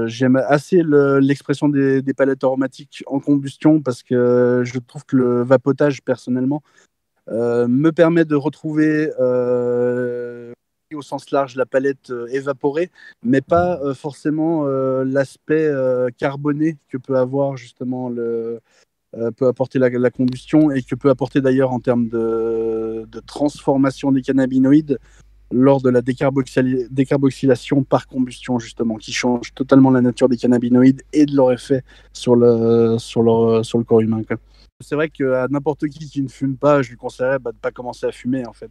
j'aime assez l'expression des palettes aromatiques en combustion, parce que je trouve que le vapotage, personnellement, me permet de retrouver au sens large la palette évaporée, mais pas forcément l'aspect carboné que peut avoir justement peut apporter la combustion, et que peut apporter d'ailleurs en termes de transformation des cannabinoïdes lors de la décarboxylation par combustion, justement, qui change totalement la nature des cannabinoïdes et de leur effet sur le corps humain, quoi. C'est vrai qu'à n'importe qui ne fume pas, je lui conseillerais de ne pas commencer à fumer, en fait.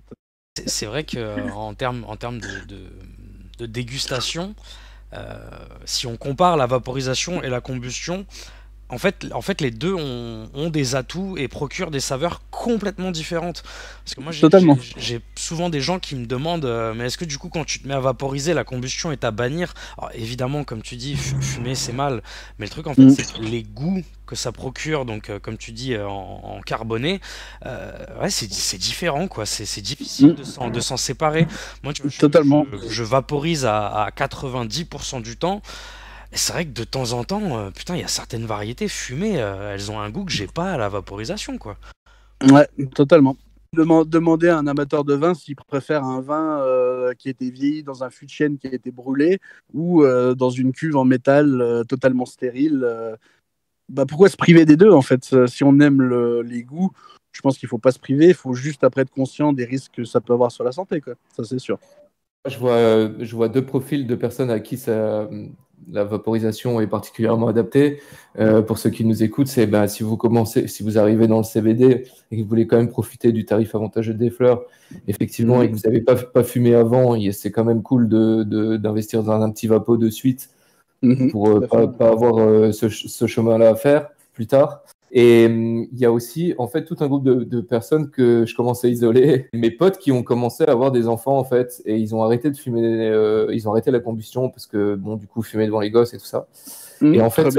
C'est vrai qu'en termes de dégustation, si on compare la vaporisation et la combustion, en fait, les deux ont des atouts et procurent des saveurs complètement différentes. Parce que moi, Totalement. j'ai souvent des gens qui me demandent mais est-ce que du coup, quand tu te mets à vaporiser, la combustion est à bannir? Alors évidemment, comme tu dis, fumer c'est mal. Mais le truc, en fait, c'est que les goûts que ça procure, donc comme tu dis, en carboné, ouais, c'est différent, quoi. C'est difficile de s'en séparer. Moi, Totalement. je vaporise à 90% du temps. Et c'est vrai que de temps en temps, putain, il y a certaines variétés fumées, elles ont un goût que j'ai pas à la vaporisation, quoi. Ouais, totalement. Demander à un amateur de vin s'il préfère un vin qui a été vieilli dans un fût de chêne qui a été brûlé, ou dans une cuve en métal totalement stérile. Pourquoi se priver des deux, en fait? Si on aime les goûts, je pense qu'il faut pas se priver. Il faut juste après être conscient des risques que ça peut avoir sur la santé, quoi. Ça, c'est sûr. Je vois deux profils de personnes à qui la vaporisation est particulièrement adaptée. Pour ceux qui nous écoutent, c'est si vous arrivez dans le CBD et que vous voulez quand même profiter du tarif avantageux des fleurs, effectivement, et que vous n'avez pas fumé avant, c'est quand même cool d'investir dans un petit vapo de suite pour pas avoir ce chemin-là à faire plus tard. Et il y a aussi en fait tout un groupe de personnes que je commence à isoler, mes potes qui ont commencé à avoir des enfants en fait, et ils ont arrêté de fumer, ils ont arrêté la combustion parce que bon, du coup, fumer devant les gosses et tout ça. Et en fait,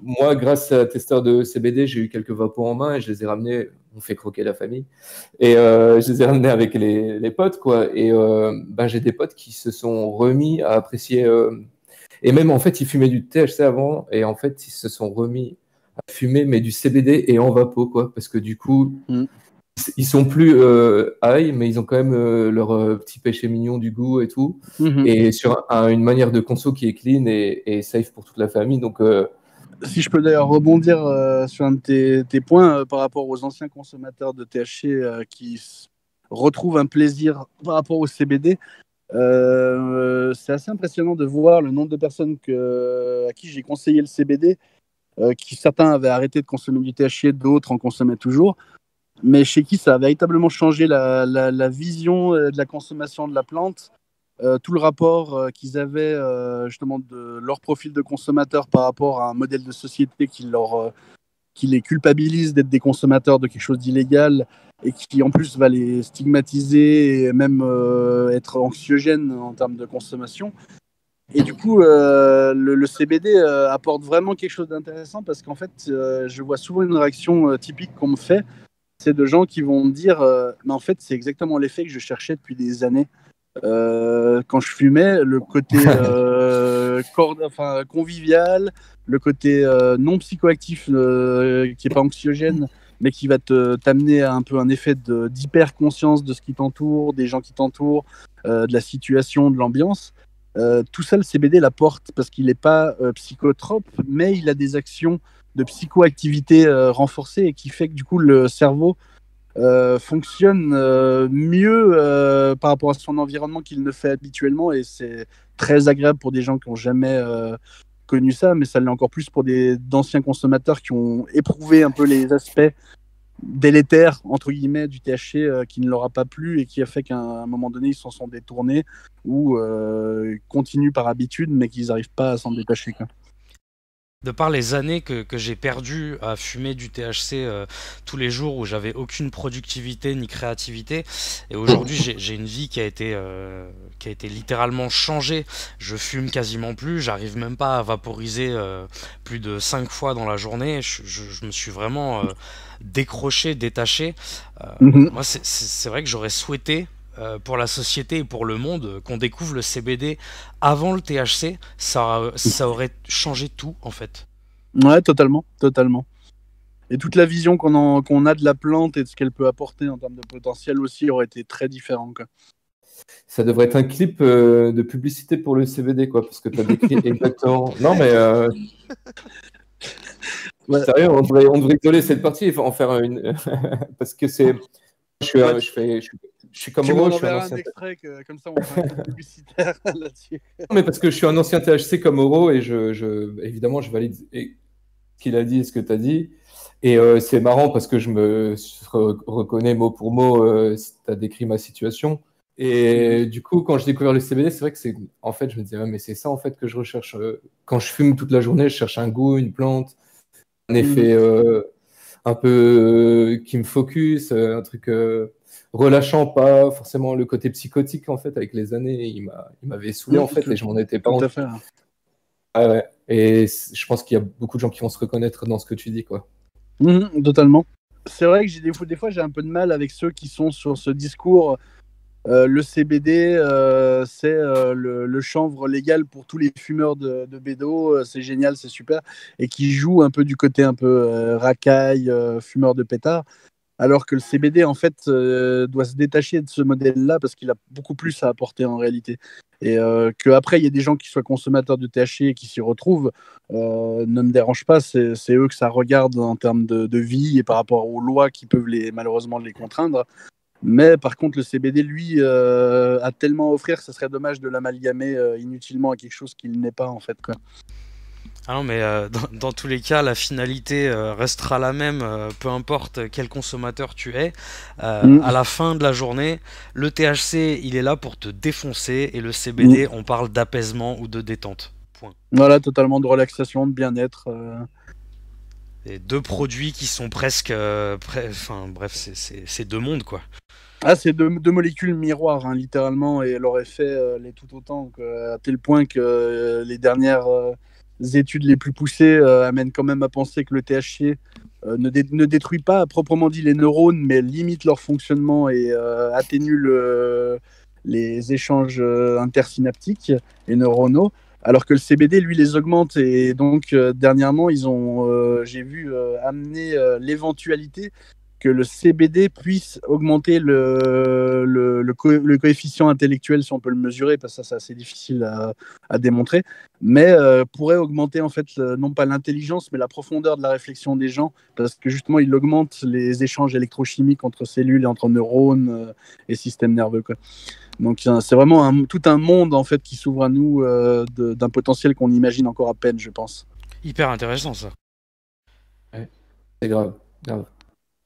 moi, grâce à Testeur de CBD, j'ai eu quelques vapos en main et je les ai ramenés. On fait croquer la famille, et je les ai ramenés avec les potes, quoi. Et j'ai des potes qui se sont remis à apprécier. Et même en fait, ils fumaient du THC avant, et en fait, ils se sont remis à fumer, mais du CBD et en vapo, quoi, parce que du coup, ils sont plus high, mais ils ont quand même leur petit péché mignon du goût et tout, et sur une manière de conso qui est clean et safe pour toute la famille. Donc, si je peux d'ailleurs rebondir sur un de tes points par rapport aux anciens consommateurs de THC qui retrouvent un plaisir par rapport au CBD, c'est assez impressionnant de voir le nombre de personnes à qui j'ai conseillé le CBD, qui certains avaient arrêté de consommer du THC, d'autres en consommaient toujours. mais chez qui ça a véritablement changé la vision de la consommation de la plante, tout le rapport qu'ils avaient justement de leur profil de consommateur par rapport à un modèle de société qui les culpabilise d'être des consommateurs de quelque chose d'illégal et qui en plus va les stigmatiser et même être anxiogène en termes de consommation. Et du coup, le CBD apporte vraiment quelque chose d'intéressant parce qu'en fait, je vois souvent une réaction typique qu'on me fait, c'est de gens qui vont me dire mais en fait, c'est exactement l'effet que je cherchais depuis des années. Quand je fumais, le côté convivial, le côté non psychoactif qui n'est pas anxiogène, mais qui va t'amener à un peu un effet d'hyper-conscience de ce qui t'entoure, des gens qui t'entourent, de la situation, de l'ambiance. Tout ça, le CBD l'apporte parce qu'il n'est pas psychotrope, mais il a des actions de psychoactivité renforcées et qui fait que du coup le cerveau fonctionne mieux par rapport à son environnement qu'il ne fait habituellement, et c'est très agréable pour des gens qui n'ont jamais connu ça, mais ça l'est encore plus pour d'anciens consommateurs qui ont éprouvé un peu les aspects délétères entre guillemets du THC qui ne leur a pas plu et qui a fait qu'à un moment donné ils s'en sont détournés ou continuent par habitude mais qu'ils n'arrivent pas à s'en détacher, quoi. De par les années que j'ai perdues à fumer du THC tous les jours où j'avais aucune productivité ni créativité, et aujourd'hui j'ai une vie qui a été littéralement changée. Je fume quasiment plus, j'arrive même pas à vaporiser plus de 5 fois dans la journée. Je me suis vraiment décroché, détaché. Moi c'est vrai que j'aurais souhaité pour la société et pour le monde qu'on découvre le CBD avant le THC, ça aurait changé tout en fait. Ouais, totalement. Et toute la vision qu'on a de la plante et de ce qu'elle peut apporter en termes de potentiel aussi aurait été très différent, quoi. Ça devrait être un clip de publicité pour le CBD, quoi, parce que tu as décrit exactement. Non, mais Ouais. sérieux, on devrait isoler cette partie et en faire une. Parce que c'est. Je suis comme Tu Oro, m'en je suis un enverras un ancien. extrait, comme ça on fait un clip publicitaire là-dessus. Non, mais parce que je suis un ancien THC comme Oro et évidemment, je valide ce qu'il a dit et ce que tu as dit. Et c'est marrant parce que je me reconnais mot pour mot, tu as décrit ma situation. Et du coup, quand j'ai découvert le CBD, c'est vrai que en fait, je me disais, ouais, mais c'est ça en fait que je recherche. Quand je fume toute la journée, je cherche un goût, une plante, un effet un peu qui me focus, un truc relâchant, pas forcément le côté psychotique en fait. Avec les années, il m'avait saoulé en fait et je m'en étais pas Tout rendu. à fait. Ah ouais. Et je pense qu'il y a beaucoup de gens qui vont se reconnaître dans ce que tu dis, quoi. Totalement. C'est vrai que des fois j'ai un peu de mal avec ceux qui sont sur ce discours. Le CBD, c'est le chanvre légal pour tous les fumeurs de bédo. C'est génial, c'est super. Et qui joue un peu du côté un peu racaille, fumeur de pétard. Alors que le CBD, en fait, doit se détacher de ce modèle-là parce qu'il a beaucoup plus à apporter en réalité. Et qu'après, il y a des gens qui soient consommateurs de THC et qui s'y retrouvent, ne me dérange pas. C'est eux que ça regarde en termes de vie et par rapport aux lois qui peuvent malheureusement les contraindre. Mais par contre, le CBD, lui, a tellement à offrir que ce serait dommage de l'amalgamer inutilement à quelque chose qu'il n'est pas, en fait, quoi. Ah non, mais dans tous les cas, la finalité restera la même, peu importe quel consommateur tu es. À la fin de la journée, le THC, il est là pour te défoncer, et le CBD, on parle d'apaisement ou de détente. Point. Voilà, totalement de relaxation, de bien-être. Et deux produits qui sont presque... Enfin, bref, c'est deux mondes, quoi. Ah, c'est deux molécules miroirs, hein, littéralement, et leur effet l'est tout autant, à tel point que les dernières études les plus poussées amènent quand même à penser que le THC ne détruit pas à proprement dit les neurones, mais limite leur fonctionnement et atténue les échanges intersynaptiques et neuronaux, alors que le CBD, lui, les augmente. Et donc, dernièrement, ils ont, j'ai vu, amener l'éventualité que le CBD puisse augmenter le coefficient intellectuel, si on peut le mesurer, parce que ça c'est assez difficile à démontrer, mais pourrait augmenter en fait non pas l'intelligence, mais la profondeur de la réflexion des gens, parce que justement il augmente les échanges électrochimiques entre cellules et entre neurones et systèmes nerveux, quoi. Donc c'est vraiment tout un monde en fait qui s'ouvre à nous d'un potentiel qu'on imagine encore à peine, je pense. Hyper intéressant, ça. Ouais, c'est grave.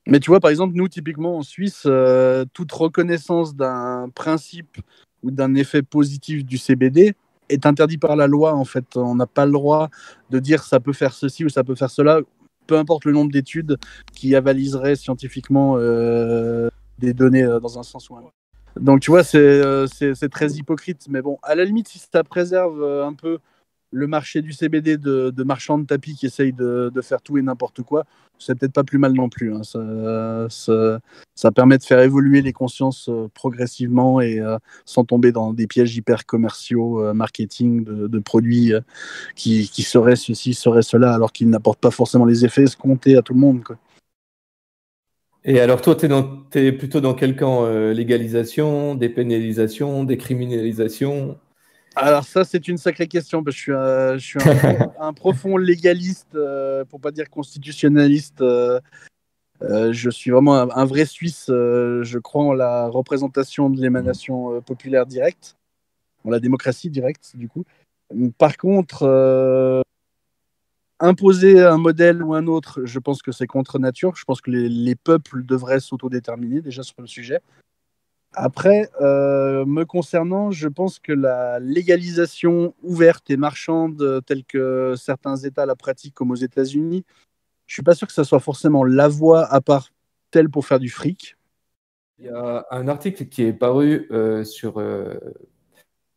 Mais tu vois, par exemple, nous, typiquement en Suisse, toute reconnaissance d'un principe ou d'un effet positif du CBD est interdit par la loi, en fait. On n'a pas le droit de dire ça peut faire ceci ou ça peut faire cela, peu importe le nombre d'études qui avaliseraient scientifiquement des données dans un sens ou un autre. Donc, tu vois, c'est très hypocrite. Mais bon, à la limite, si ça préserve un peu le marché du CBD de marchands de tapis qui essayent de faire tout et n'importe quoi, c'est peut-être pas plus mal non plus. Hein. Ça permet de faire évoluer les consciences progressivement et sans tomber dans des pièges hyper commerciaux, marketing de produits qui seraient ceci, seraient cela, alors qu'ils n'apportent pas forcément les effets escomptés à tout le monde, quoi. Et alors, toi, t'es plutôt dans quel camp? Légalisation, dépénalisation, décriminalisation? Alors ça, c'est une sacrée question, parce que je suis un profond légaliste, pour pas dire constitutionnaliste. Je suis vraiment un vrai Suisse. Je crois en la représentation de l'émanation populaire directe, en la démocratie directe, du coup. Par contre, imposer un modèle ou un autre, je pense que c'est contre nature. Je pense que les peuples devraient s'autodéterminer déjà sur le sujet. Après, me concernant, je pense que la légalisation ouverte et marchande, telle que certains États la pratiquent, comme aux États-Unis, je suis pas sûr que ça soit forcément la voie à part telle pour faire du fric. Il y a un article qui est paru sur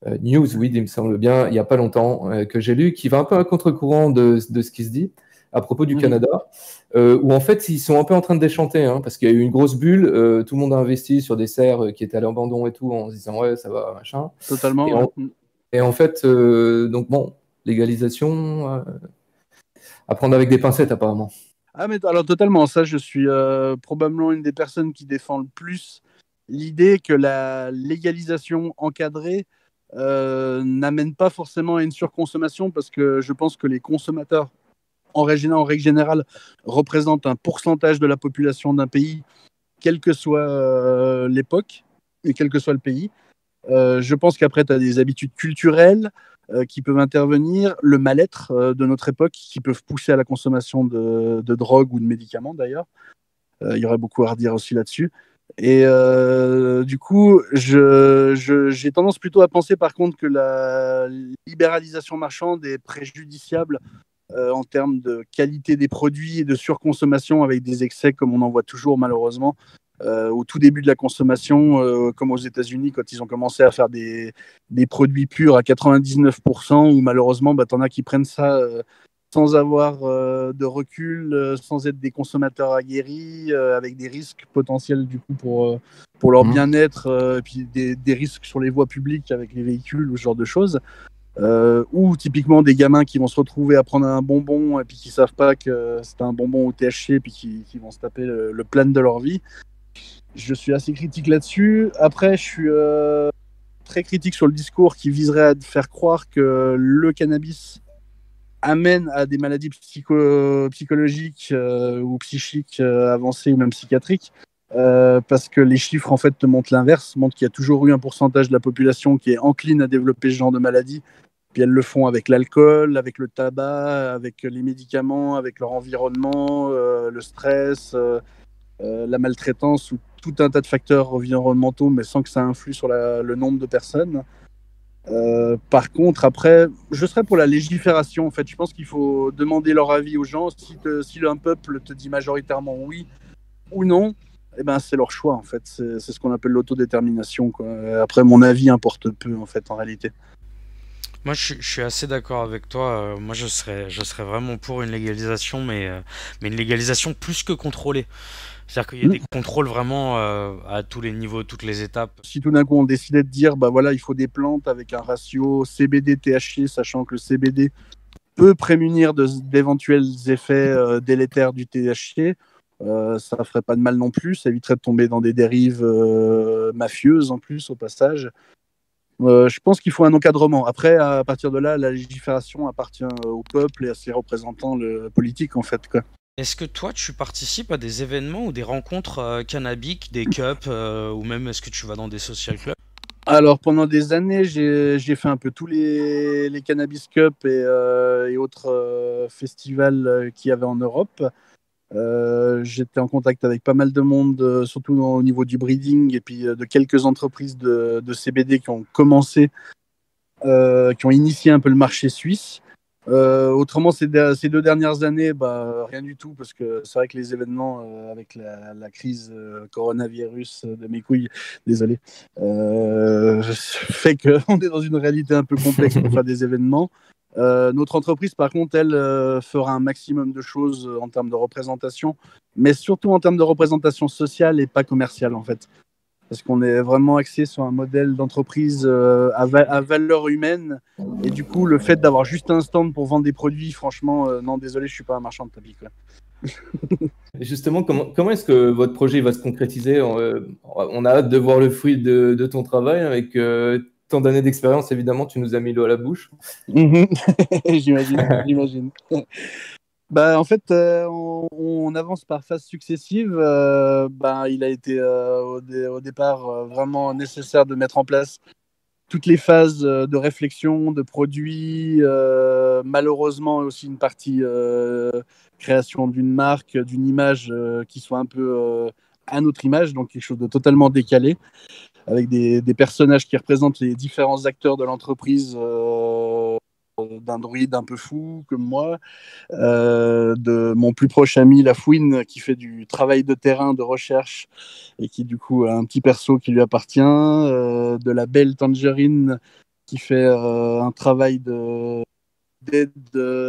Newsweek, il me semble bien, il n'y a pas longtemps, que j'ai lu, qui va un peu à contre-courant de ce qui se dit à propos du Canada, où en fait, ils sont un peu en train de déchanter, hein, parce qu'il y a eu une grosse bulle, tout le monde a investi sur des serres qui étaient à l'abandon et tout, en se disant, ouais, ça va, machin. Totalement. Et en fait, donc bon, légalisation, à prendre avec des pincettes apparemment. Ah, mais alors totalement, ça, je suis probablement une des personnes qui défend le plus l'idée que la légalisation encadrée n'amène pas forcément à une surconsommation, parce que je pense que les consommateurs, en règle générale, représentent un pourcentage de la population d'un pays, quelle que soit l'époque et quel que soit le pays. Je pense qu'après, tu as des habitudes culturelles qui peuvent intervenir, le mal-être de notre époque qui peuvent pousser à la consommation de drogue ou de médicaments d'ailleurs. Il y aurait beaucoup à redire aussi là-dessus. Et du coup, j'ai tendance plutôt à penser par contre que la libéralisation marchande est préjudiciable en termes de qualité des produits et de surconsommation, avec des excès comme on en voit toujours malheureusement. Au tout début de la consommation, comme aux États-Unis, quand ils ont commencé à faire des produits purs à 99%, où malheureusement, tu en as qui prennent ça sans avoir de recul, sans être des consommateurs aguerris, avec des risques potentiels du coup pour leur bien-être, et puis des risques sur les voies publiques avec les véhicules ou ce genre de choses. Ou typiquement des gamins qui vont se retrouver à prendre un bonbon et puis qui savent pas que c'est un bonbon au THC et puis qui vont se taper le plan de leur vie. Je suis assez critique là-dessus. Après, je suis très critique sur le discours qui viserait à faire croire que le cannabis amène à des maladies psychologiques ou psychiques avancées ou même psychiatriques. Parce que les chiffres en fait te montrent l'inverse, montrent qu'il y a toujours eu un pourcentage de la population qui est encline à développer ce genre de maladie. Puis elles le font avec l'alcool, avec le tabac, avec les médicaments, avec leur environnement, le stress, la maltraitance ou tout un tas de facteurs environnementaux, mais sans que ça influe sur le nombre de personnes. Par contre, après, je serais pour la légifération. En fait, je pense qu'il faut demander leur avis aux gens. Si un peuple te dit majoritairement oui ou non, eh ben, c'est leur choix, en fait. C'est ce qu'on appelle l'autodétermination, quoi. Après, mon avis importe peu, en fait, en réalité. Moi, je suis assez d'accord avec toi. Moi, je serais vraiment pour une légalisation, mais une légalisation plus que contrôlée. C'est-à-dire qu'il y a des contrôles vraiment à tous les niveaux, toutes les étapes. Si tout d'un coup on décidait de dire, bah voilà, il faut des plantes avec un ratio CBD-THC, sachant que le CBD peut prémunir d'éventuels effets délétères du THC, ça ferait pas de mal non plus. Ça éviterait de tomber dans des dérives mafieuses en plus, au passage. Je pense qu'il faut un encadrement. Après, à partir de là, la légifération appartient au peuple et à ses représentants politiques, en fait, quoi. Est-ce que toi, tu participes à des événements ou des rencontres cannabiques, des cups, ou même est-ce que tu vas dans des social clubs? Alors, pendant des années, j'ai fait un peu tous les Cannabis Cup et autres festivals qu'il y avait en Europe. J'étais en contact avec pas mal de monde, surtout au niveau du breeding, et puis de quelques entreprises de CBD qui ont commencé, qui ont initié un peu le marché suisse. Autrement, ces 2 dernières années, rien du tout, parce que c'est vrai que les événements avec la crise coronavirus de mes couilles, désolé, fait qu'on est dans une réalité un peu complexe pour faire des événements. Notre entreprise, par contre, elle fera un maximum de choses en termes de représentation, mais surtout en termes de représentation sociale et pas commerciale, en fait. Parce qu'on est vraiment axé sur un modèle d'entreprise à valeur humaine. Et du coup, le fait d'avoir juste un stand pour vendre des produits, franchement, non, désolé, je suis pas un marchand de tapis, quoi. Justement, comment est-ce que votre projet va se concrétiser? On a hâte de voir le fruit de ton travail. Avec tant d'années d'expérience, évidemment, tu nous as mis l'eau à la bouche. J'imagine. En fait, on avance par phases successives. Il a été au départ vraiment nécessaire de mettre en place toutes les phases de réflexion, de produits, malheureusement aussi une partie création d'une marque, d'une image qui soit un peu à notre image, donc quelque chose de totalement décalé, avec des personnages qui représentent les différents acteurs de l'entreprise, d'un druide un peu fou comme moi, de mon plus proche ami Lafouine qui fait du travail de terrain, de recherche, et qui du coup a un petit perso qui lui appartient, de la belle Tangerine qui fait un travail d'aide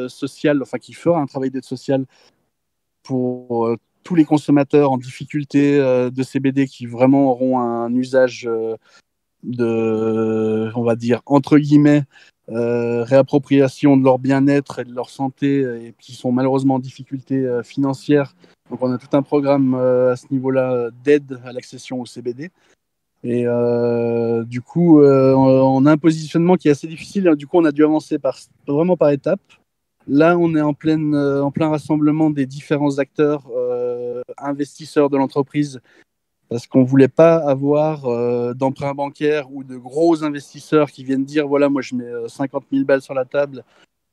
sociale, enfin qui fera un travail d'aide sociale pour tous les consommateurs en difficulté de CBD qui vraiment auront un usage on va dire, entre guillemets, réappropriation de leur bien-être et de leur santé, et qui sont malheureusement en difficulté financière. Donc on a tout un programme à ce niveau-là d'aide à l'accession au CBD. Et du coup, on a un positionnement qui est assez difficile. Du coup, on a dû avancer vraiment par étapes. Là, on est en plein rassemblement des différents acteurs, investisseurs de l'entreprise, parce qu'on ne voulait pas avoir d'emprunt bancaire ou de gros investisseurs qui viennent dire voilà, moi je mets 50 000 balles sur la table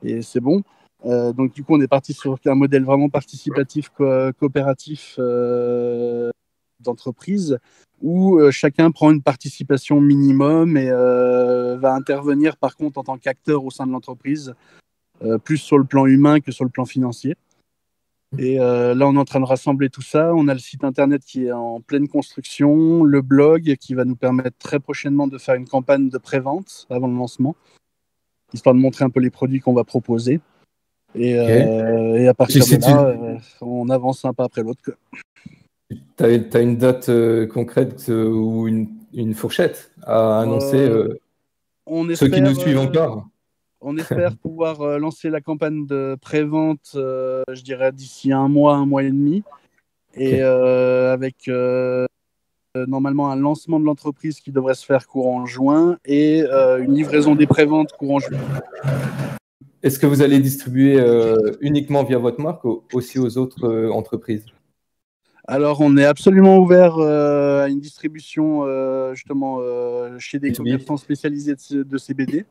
et c'est bon. Donc du coup, on est parti sur un modèle vraiment participatif, coopératif d'entreprise, où chacun prend une participation minimum et va intervenir par contre en tant qu'acteur au sein de l'entreprise, plus sur le plan humain que sur le plan financier. Et là, on est en train de rassembler tout ça. On a le site internet qui est en pleine construction, le blog qui va nous permettre très prochainement de faire une campagne de pré-vente avant le lancement, histoire de montrer un peu les produits qu'on va proposer. Et à partir de là, on avance un pas après l'autre. Tu as une date concrète ou une fourchette à annoncer ceux qui nous suivent encore? On espère pouvoir lancer la campagne de pré-vente, je dirais, d'ici un mois et demi. Et avec normalement un lancement de l'entreprise qui devrait se faire courant juin et une livraison des préventes courant juillet. Est-ce que vous allez distribuer uniquement via votre marque ou aussi aux autres entreprises? Alors, on est absolument ouvert à une distribution justement chez des commerçants spécialisés de CBD.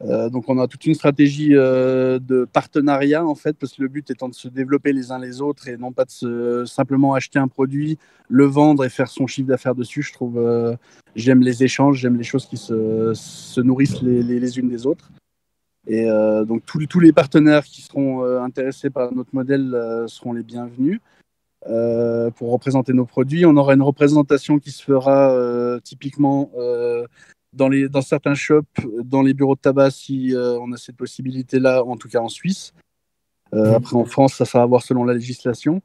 Donc on a toute une stratégie de partenariat en fait, parce que le but étant de se développer les uns les autres et non pas de simplement acheter un produit, le vendre et faire son chiffre d'affaires dessus. Je trouve, j'aime les échanges, j'aime les choses qui se nourrissent les unes des autres. Et donc tous les partenaires qui seront intéressés par notre modèle seront les bienvenus pour représenter nos produits. On aura une représentation qui se fera typiquement dans certains shops, dans les bureaux de tabac, si on a cette possibilité-là, en tout cas en Suisse. Après, en France, ça va voir selon la législation.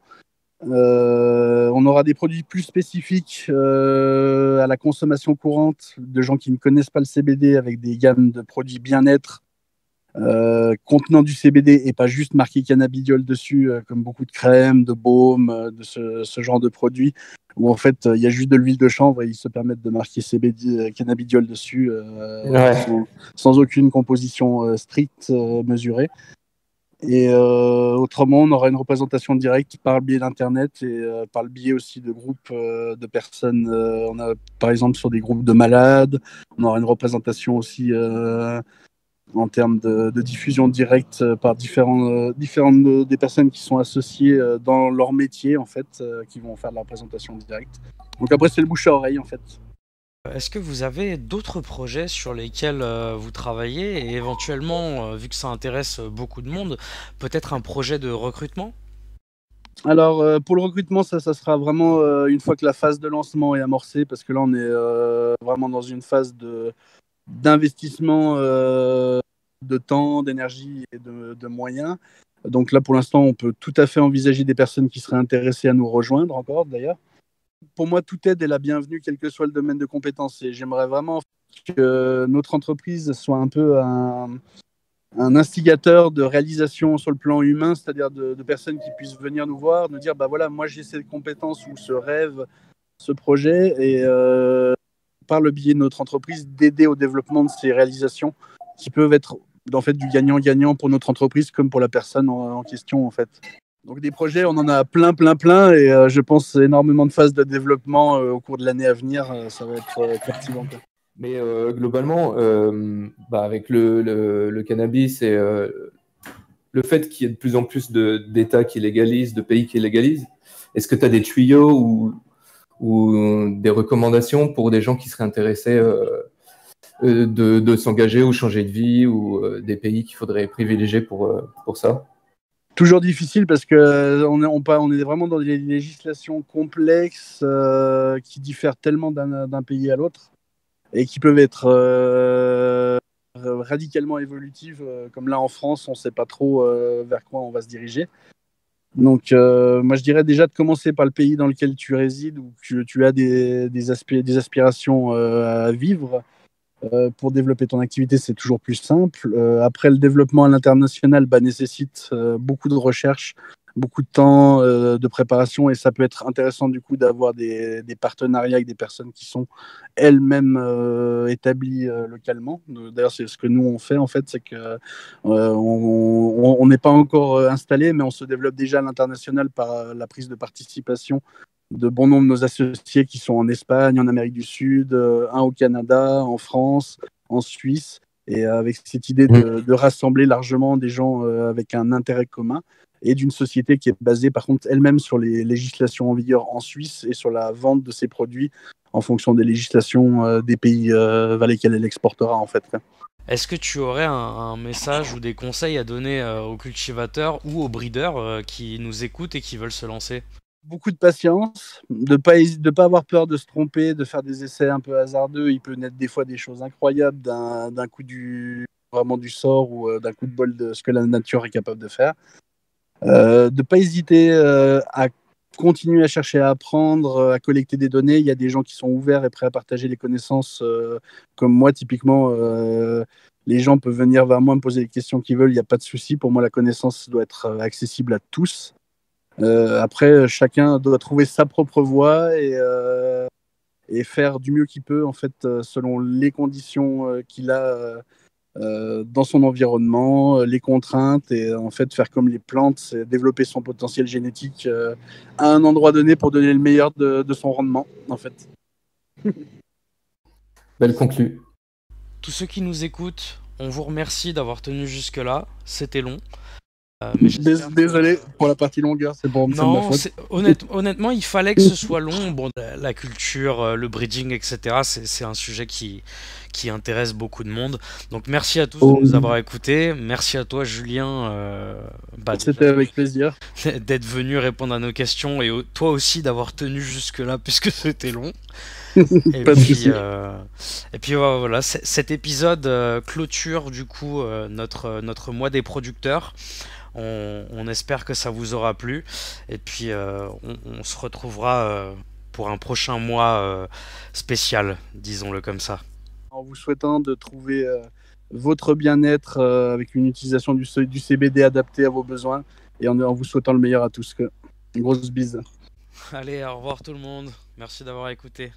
On aura des produits plus spécifiques à la consommation courante, de gens qui ne connaissent pas le CBD, avec des gammes de produits bien-être contenant du CBD et pas juste marqué cannabidiol dessus, comme beaucoup de crèmes, de baumes, de ce genre de produits, où en fait il y a juste de l'huile de chanvre et ils se permettent de marquer CBD, cannabidiol dessus, sans aucune composition stricte mesurée. Et autrement, on aura une représentation directe par le biais d'Internet et par le biais aussi de groupes de personnes. On a par exemple sur des groupes de malades, on aura une représentation aussi en termes de diffusion directe par différentes des personnes qui sont associées dans leur métier, en fait, qui vont faire de la présentation directe. Donc après, c'est le bouche à oreille, en fait. Est-ce que vous avez d'autres projets sur lesquels vous travaillez et éventuellement, vu que ça intéresse beaucoup de monde, peut-être un projet de recrutement? Alors, pour le recrutement, ça sera vraiment une fois que la phase de lancement est amorcée, parce que là, on est vraiment dans une phase d'investissement de temps, d'énergie et de moyens. Donc là, pour l'instant, on peut tout à fait envisager des personnes qui seraient intéressées à nous rejoindre encore, d'ailleurs. Pour moi, toute aide est la bienvenue, quel que soit le domaine de compétence. Et j'aimerais vraiment que notre entreprise soit un peu un instigateur de réalisation sur le plan humain, c'est-à-dire de personnes qui puissent venir nous voir, nous dire, bah voilà, moi j'ai ces compétences ou ce rêve, ce projet, et par le biais de notre entreprise, d'aider au développement de ces réalisations qui peuvent être en fait du gagnant-gagnant pour notre entreprise comme pour la personne en question, en fait. Donc des projets, on en a plein, et je pense énormément de phases de développement au cours de l'année à venir. Ça va être captivant, quoi. Mais globalement, avec le cannabis et le fait qu'il y ait de plus en plus d'États qui légalisent, de pays qui légalisent, est-ce que tu as des tuyaux ou des recommandations pour des gens qui seraient intéressés de s'engager ou changer de vie, ou des pays qu'il faudrait privilégier pour ça? Toujours difficile parce que on est vraiment dans des législations complexes qui diffèrent tellement d'un pays à l'autre et qui peuvent être radicalement évolutives. Comme là en France, on ne sait pas trop vers quoi on va se diriger. Donc moi je dirais déjà de commencer par le pays dans lequel tu résides ou que tu as des aspirations à vivre. Pour développer ton activité, c'est toujours plus simple. Après, le développement à l'international nécessite beaucoup de recherche, beaucoup de temps de préparation, et ça peut être intéressant du coup d'avoir des partenariats avec des personnes qui sont elles-mêmes établies localement. D'ailleurs, c'est ce que nous on fait en fait, c'est que on n'est pas encore installé, mais on se développe déjà à l'international par la prise de participation de bon nombre de nos associés qui sont en Espagne, en Amérique du Sud, un au Canada, en France, en Suisse, et avec cette idée de rassembler largement des gens avec un intérêt commun, et d'une société qui est basée par contre elle-même sur les législations en vigueur en Suisse et sur la vente de ses produits en fonction des législations des pays vers lesquels elle exportera en fait. Est-ce que tu aurais un message ou des conseils à donner aux cultivateurs ou aux breeders qui nous écoutent et qui veulent se lancer? Beaucoup de patience, de pas avoir peur de se tromper, de faire des essais un peu hasardeux. Il peut naître des fois des choses incroyables d'un coup vraiment du sort ou d'un coup de bol de ce que la nature est capable de faire. De pas hésiter à continuer à chercher à apprendre, à collecter des données. Il y a des gens qui sont ouverts et prêts à partager les connaissances. Comme moi, typiquement, les gens peuvent venir vers moi me poser les questions qu'ils veulent. Il n'y a pas de souci. Pour moi, la connaissance doit être accessible à tous. Après, chacun doit trouver sa propre voie et faire du mieux qu'il peut en fait, selon les conditions qu'il a dans son environnement, les contraintes, et en fait faire comme les plantes, c'est développer son potentiel génétique à un endroit donné pour donner le meilleur de son rendement en fait. Belle conclue. Tous ceux qui nous écoutent, on vous remercie d'avoir tenu jusque-là. C'était long. Mais désolé pour la partie longueur, c'est bon. Non, honnêtement, il fallait que ce soit long. Bon, la culture, le breeding, etc., c'est un sujet qui intéresse beaucoup de monde. Donc merci à tous de nous avoir écoutés. Merci à toi, Julien. C'était avec plaisir. D'être venu répondre à nos questions, et toi aussi d'avoir tenu jusque-là puisque c'était long. Et puis voilà, cet épisode clôture du coup notre mois des producteurs. On espère que ça vous aura plu, et puis on se retrouvera pour un prochain mois spécial, disons-le comme ça. En vous souhaitant de trouver votre bien-être avec une utilisation du CBD adapté à vos besoins, et en vous souhaitant le meilleur à tous. Une grosse bise. Allez, au revoir tout le monde, merci d'avoir écouté.